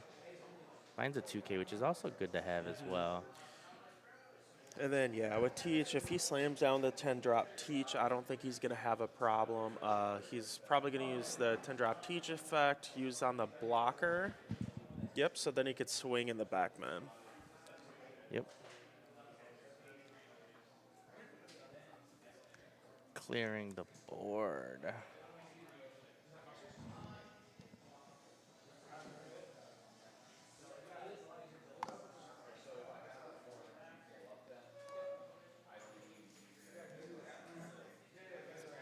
Mine's a 2K, which is also good to have as well. And then, yeah, with Teach, if he slams down the 10-drop Teach, I don't think he's going to have a problem. He's probably going to use the 10-drop Teach effect, used on the blocker. Yep, so then he could swing in the backman. Yep. Clearing the board.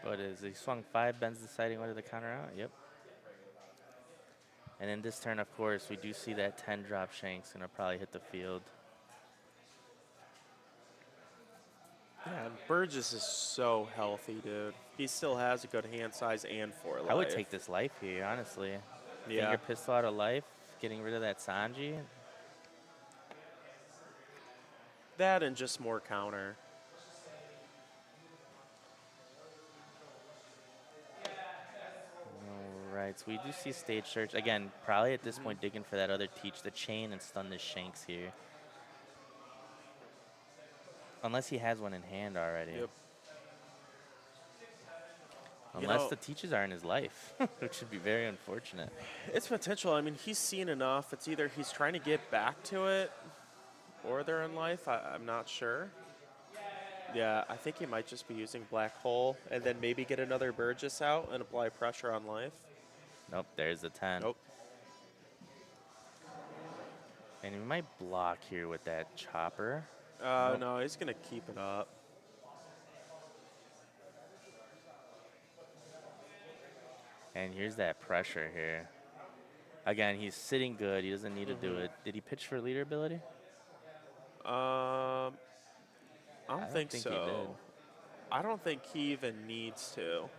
But as he swung 5, Ben's deciding whether to counter out. Yep. And in this turn, of course, we do see that 10 drop Shank's gonna probably hit the field. Yeah, and Burgess is so healthy, dude. He still has a good hand size and 4 life. I would take this life here, honestly. Yeah. Finger pistol out of life, getting rid of that Sanji. That and just more counter. Alright, so we do see stage search. Again, probably at this point digging for that other teach, the chain and stun the Shanks here. Unless he has one in hand already. Yep. Unless the teaches are in his life, which would be very unfortunate. It's potential. I mean, he's seen enough. It's either he's trying to get back to it or they're in life. I'm not sure. Yeah, I think he might just be using Black Hole and then maybe get another Burgess out and apply pressure on life. Nope, there's the 10. Nope. And he might block here with that chopper. Nope. No, he's going to keep it up. And here's that pressure here. Again, he's sitting good. He doesn't need to do it. Did he pitch for leader ability? I don't think think so. he did. I don't think he even needs to.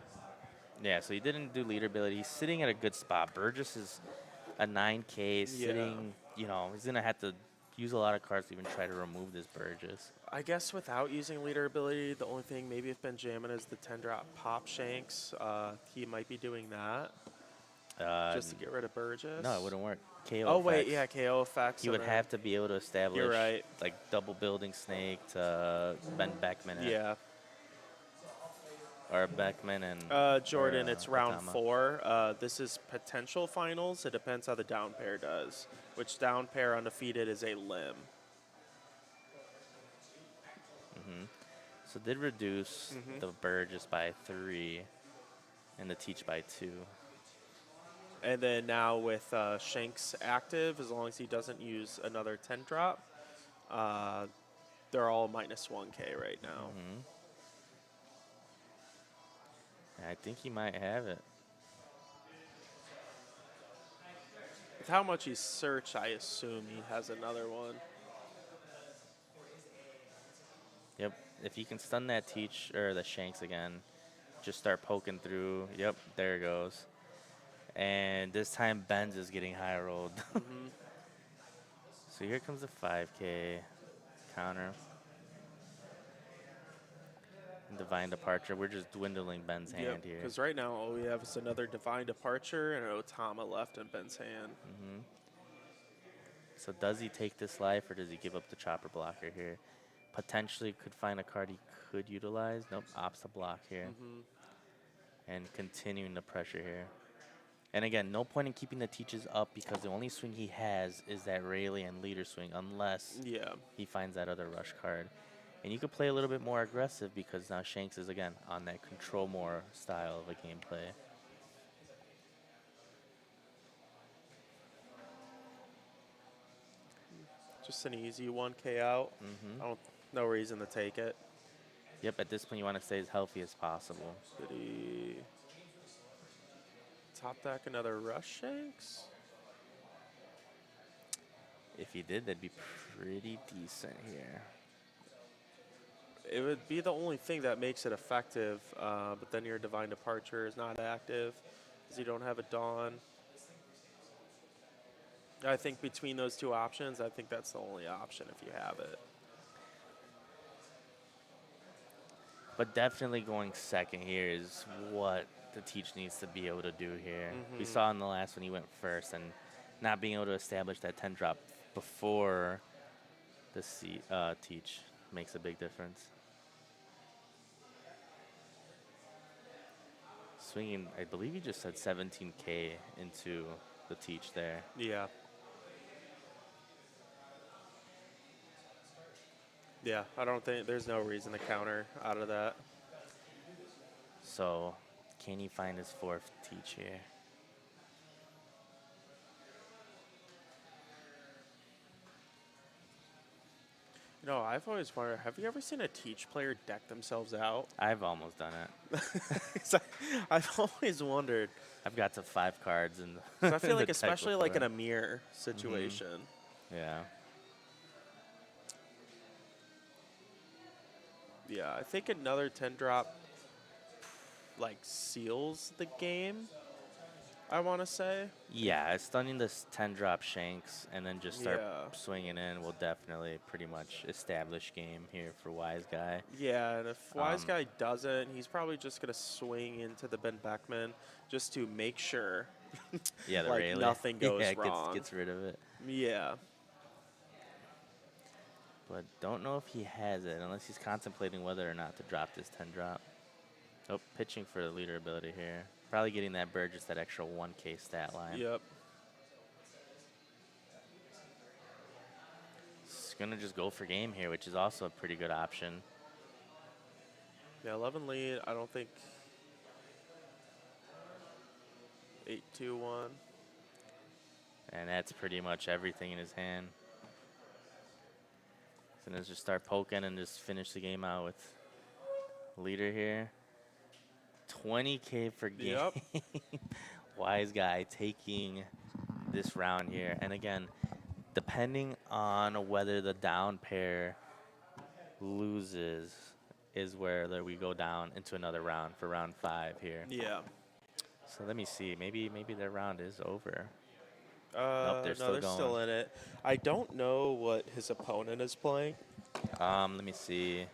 Yeah, so he didn't do leader ability. He's sitting at a good spot. Burgess is a 9K sitting, he's going to have to use a lot of cards to even try to remove this Burgess. I guess without using leader ability, the only thing maybe if Ben jamming is the 10-drop pop Shanks, he might be doing that just to get rid of Burgess. No, it wouldn't work. KO Oh, wait, effects. yeah, KO effects. He would have to be able to establish You're right. like double building snake to bend Beckman it. Yeah. Or Beckman and Jordan, it's round Atama. 4. This is potential finals. It depends how the down pair does. Which down pair undefeated is a limb. So did reduce the Burgess by 3 and the teach by 2. And then now with Shanks active, as long as he doesn't use another 10-drop, they're all minus 1K right now. I think he might have it. With how much he's searched, I assume he has another one. Yep. If he can stun that teach or the Shanks again, just start poking through. Yep, there it goes. And this time Ben's is getting high rolled. So here comes the 5K counter. Divine Departure. We're just dwindling Ben's hand here. Because right now all we have is another Divine Departure and an Otama left in Ben's hand. So does he take this life or does he give up the chopper blocker here? Potentially could find a card he could utilize. Nope, opts to block here. And continuing the pressure here. And again, no point in keeping the teaches up because the only swing he has is that Rayleigh and leader swing unless he finds that other rush card. And you could play a little bit more aggressive because now Shanks is, again, on that control more style of a gameplay. Just an easy 1K out. No reason to take it. Yep, at this point you want to stay as healthy as possible. Did he top deck another Rush Shanks? If he did, that'd be pretty decent here. It would be the only thing that makes it effective, but then your Divine Departure is not active because you don't have a Dawn. I think between those two options, I think that's the only option if you have it. But definitely going second here is what the teach needs to be able to do here. We saw in the last one he went first, and not being able to establish that 10 drop before the teach makes a big difference. Swinging, I believe he just said 17K into the teach there. Yeah. Yeah, I don't think there's no reason to counter out of that. So, can he find his fourth teach here? You know, I've always wondered, have you ever seen a teach player deck themselves out? I've almost done it. I've always wondered. I've got to 5 cards in So I feel the like, deck especially like in before. a mirror situation. Yeah. Yeah, I think another 10 drop like seals the game, I want to say. Yeah, stunning this 10 drop shanks and then just start Yeah. swinging in will definitely pretty much establish game here for Wise Guy. Yeah, and if Wise Um, Guy doesn't, he's probably just going to swing into the Ben Beckman just to make sure Yeah, the like Rayleigh. nothing goes yeah, wrong. Gets rid of it. Yeah. But don't know if he has it unless he's contemplating whether or not to drop this 10 drop. Oh, pitching for the leader ability here. Probably getting that bird, just that extra 1K stat line. Yep. He's going to just go for game here, which is also a pretty good option. Yeah, 11 lead. I don't think 8-2-1. And that's pretty much everything in his hand. So let's just start poking and just finish the game out with leader here. 20K for game. Yep. Wise Guy taking this round here. And again, depending on whether the down pair loses is where we go down into another round for round 5 here. Yeah. So let me see. Maybe their round is over. Nope, they're no, still they're going. still in it. I don't know what his opponent is playing. Let me see.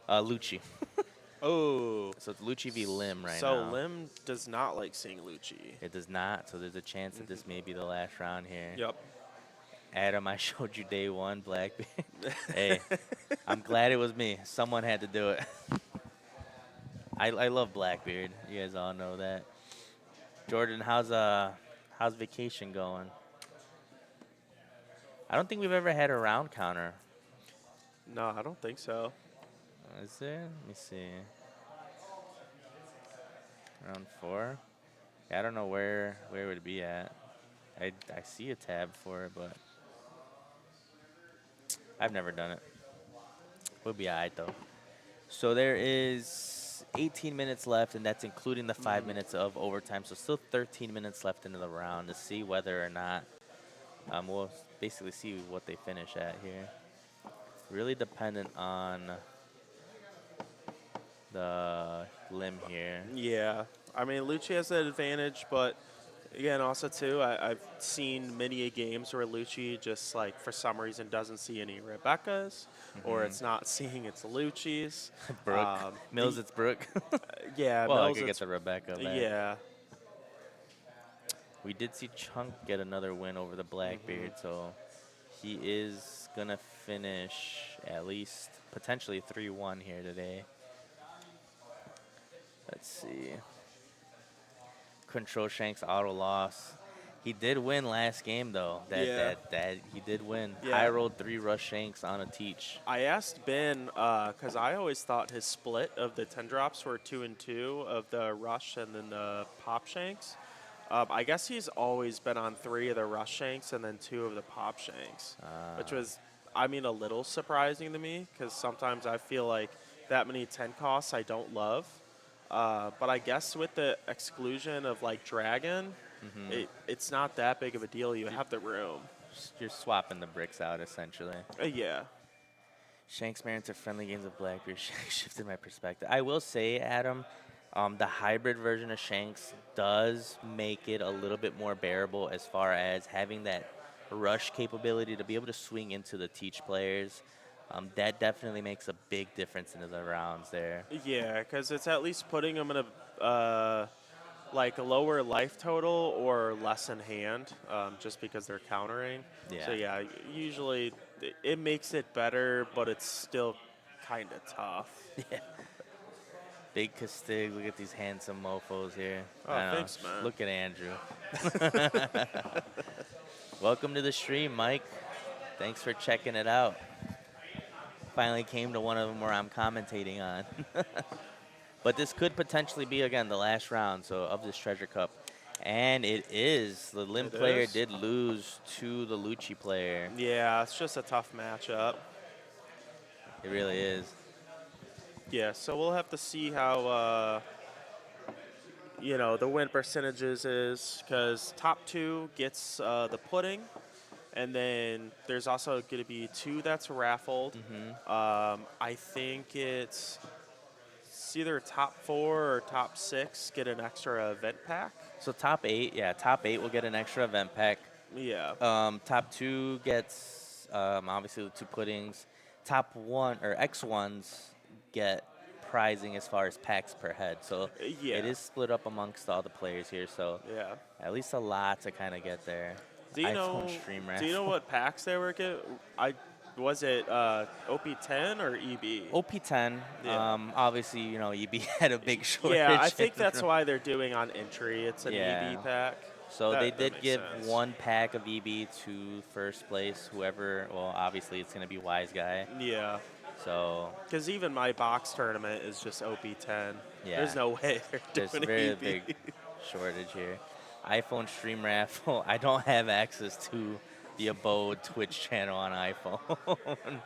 Lucci. Oh. So it's Lucci v. Lim right So now. Lim does not like seeing Lucci. It does not. So there's a chance that this may be the last round here. Yep. Adam, I showed you day 1, Blackbeard. Hey, I'm glad it was me. Someone had to do it. I love Blackbeard. You guys all know that. Jordan, how's vacation going? I don't think we've ever had a round counter. No, I don't think so. Is there? Let me see. Round 4? Yeah, I don't know where would it be at. I see a tab for it, but I've never done it. We'll be alright though. So there is 18 minutes left, and that's including the 5 minutes of overtime. So still 13 minutes left into the round to see whether or not we'll basically see what they finish at here. Really dependent on the limb here. Yeah. I mean, Lucci has an advantage, but again, also too, I've seen many games where Lucci just like for some reason doesn't see any Rebecca's, or it's not seeing its Lucci's. Brooke. Mills, it's Brooke. Yeah. Well, I Mills, could get it's- the Rebecca back. Yeah. We did see Chunk get another win over the Blackbeard, so he is going to finish at least potentially 3-1 here today. Let's see. Control Shanks auto loss. He did win last game though. That he did win. Yeah. I rolled 3 rush Shanks on a teach. I asked Ben because I always thought his split of the 10 drops were 2 and 2 of the rush and then the pop shanks. I guess he's always been on 3 of the rush shanks and then 2 of the pop shanks, which was, I mean, a little surprising to me because sometimes I feel like that many 10 costs I don't love. But I guess with the exclusion of like Dragon, it's not that big of a deal. You have the room. You're swapping the bricks out essentially. Yeah. Shanks merits are friendly games of Blackbeard. Shanks shifted my perspective. I will say, Adam, the hybrid version of Shanks does make it a little bit more bearable as far as having that rush capability to be able to swing into the teach players. That definitely makes a big difference in the rounds there. Yeah, because it's at least putting them in a like a lower life total or less in hand, just because they're countering. Yeah. So yeah, usually it makes it better, but it's still kind of tough. Yeah. Big Castig, look at these handsome mofos here. Oh, I know. thanks, man. Look at Andrew. Welcome to the stream, Mike. Thanks for checking it out. Finally came to one of them where I'm commentating on. But this could potentially be, again, the last round of this Treasure Cup. And it is. The Lim player did lose to the Lucci player. Yeah, it's just a tough matchup. It really is. Yeah, so we'll have to see how, the win percentages is, because top 2 gets the pudding, and then there's also going to be 2 that's raffled. I think it's either top 4 or top 6 get an extra event pack. So top 8 will get an extra event pack. Yeah. Top 2 gets, obviously, the 2 puddings. Top 1, or X1s, get prizing as far as packs per head. So it is split up amongst all the players here. So yeah, at least a lot to kind of get there. Do you know what packs they were getting? Was it OP10 or EB? OP10. Yeah. Obviously, EB had a big shortage. Yeah, I think that's why they're doing on entry. It's an EB pack. So they did give 1 pack of EB to first place, whoever. Well, obviously it's going to be Wise Guy. Yeah. So. Because even my box tournament is just OP10. Yeah. There's no way they're doing There's a very EB. big shortage here. iPhone stream raffle. I don't have access to the Abode Twitch channel on iPhone.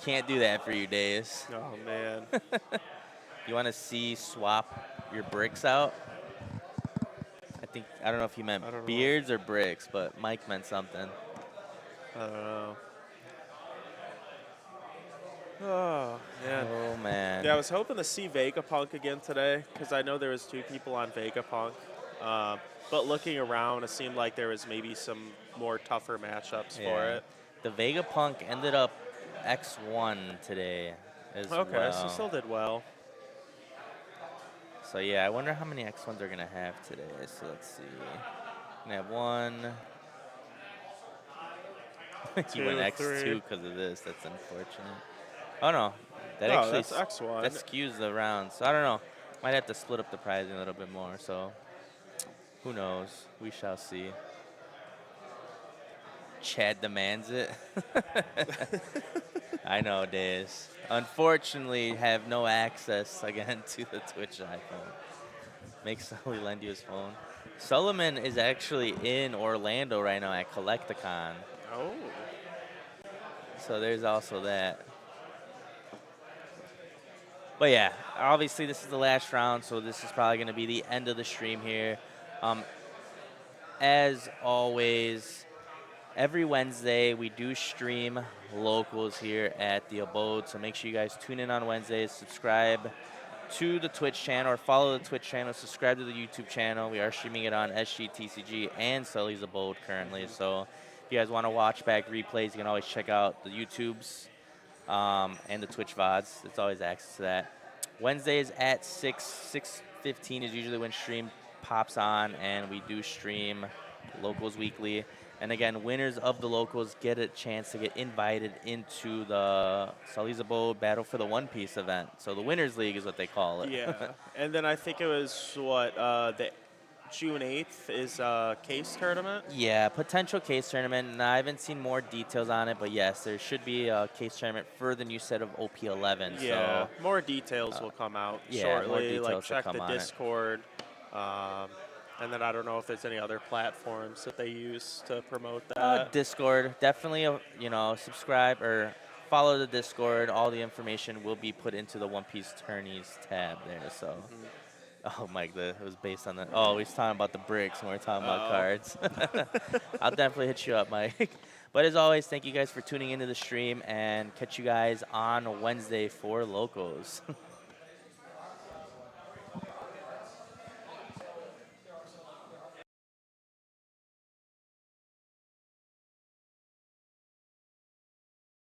Can't do that for you, Days. Oh, man. You want to swap your bricks out? I don't know if you meant beards or bricks, but Mike meant something. I don't know. Oh, man. Oh, man. Yeah, I was hoping to see Vegapunk again today, because I know there was 2 people on Vegapunk. But looking around, it seemed like there was maybe some more tougher matchups for it. The Vegapunk ended up X1 today as well. Okay, so still did well. So, yeah, I wonder how many X1s they're going to have today. So, let's see. Going to have 1. He went X2 because of this. That's unfortunate. Oh, no. That's X1. That skews the round. So, I don't know. Might have to split up the pricing a little bit more. So, who knows? We shall see. Chad demands it. I know, Days. Unfortunately, have no access again to the Twitch iPhone. Make Sully lend you his phone. Solomon is actually in Orlando right now at Collecticon. Oh. So there's also that. But yeah, obviously this is the last round, so this is probably going to be the end of the stream here. As always, every Wednesday we do stream locals here at the Abode, so make sure you guys tune in on Wednesdays, subscribe to the Twitch channel or follow the Twitch channel, subscribe to the YouTube channel. We are streaming it on SGTCG and Sully's Abode currently, so if you guys want to watch back replays, you can always check out the YouTubes and the Twitch VODs. It's always access to that. Wednesdays at 6:15 is usually when stream pops on, and we do stream locals weekly. And again, winners of the locals get a chance to get invited into the Sully's Abode Battle for the One Piece event. So the Winners League is what they call it. Yeah. And then I think it was the June 8th is a case tournament? Yeah, potential case tournament. And I haven't seen more details on it, but yes, there should be a case tournament for the new set of OP11. Yeah, so, more details will come out yeah, shortly. more details will check come the on it. Discord. And then I don't know if there's any other platforms that they use to promote that. Discord, definitely, subscribe or follow the Discord. All the information will be put into the One Piece Tourneys tab there. So, oh, Mike, it was based on that. Oh, he's talking about the bricks and we're talking about cards. I'll definitely hit you up, Mike. But as always, thank you guys for tuning into the stream, and catch you guys on Wednesday for Locos.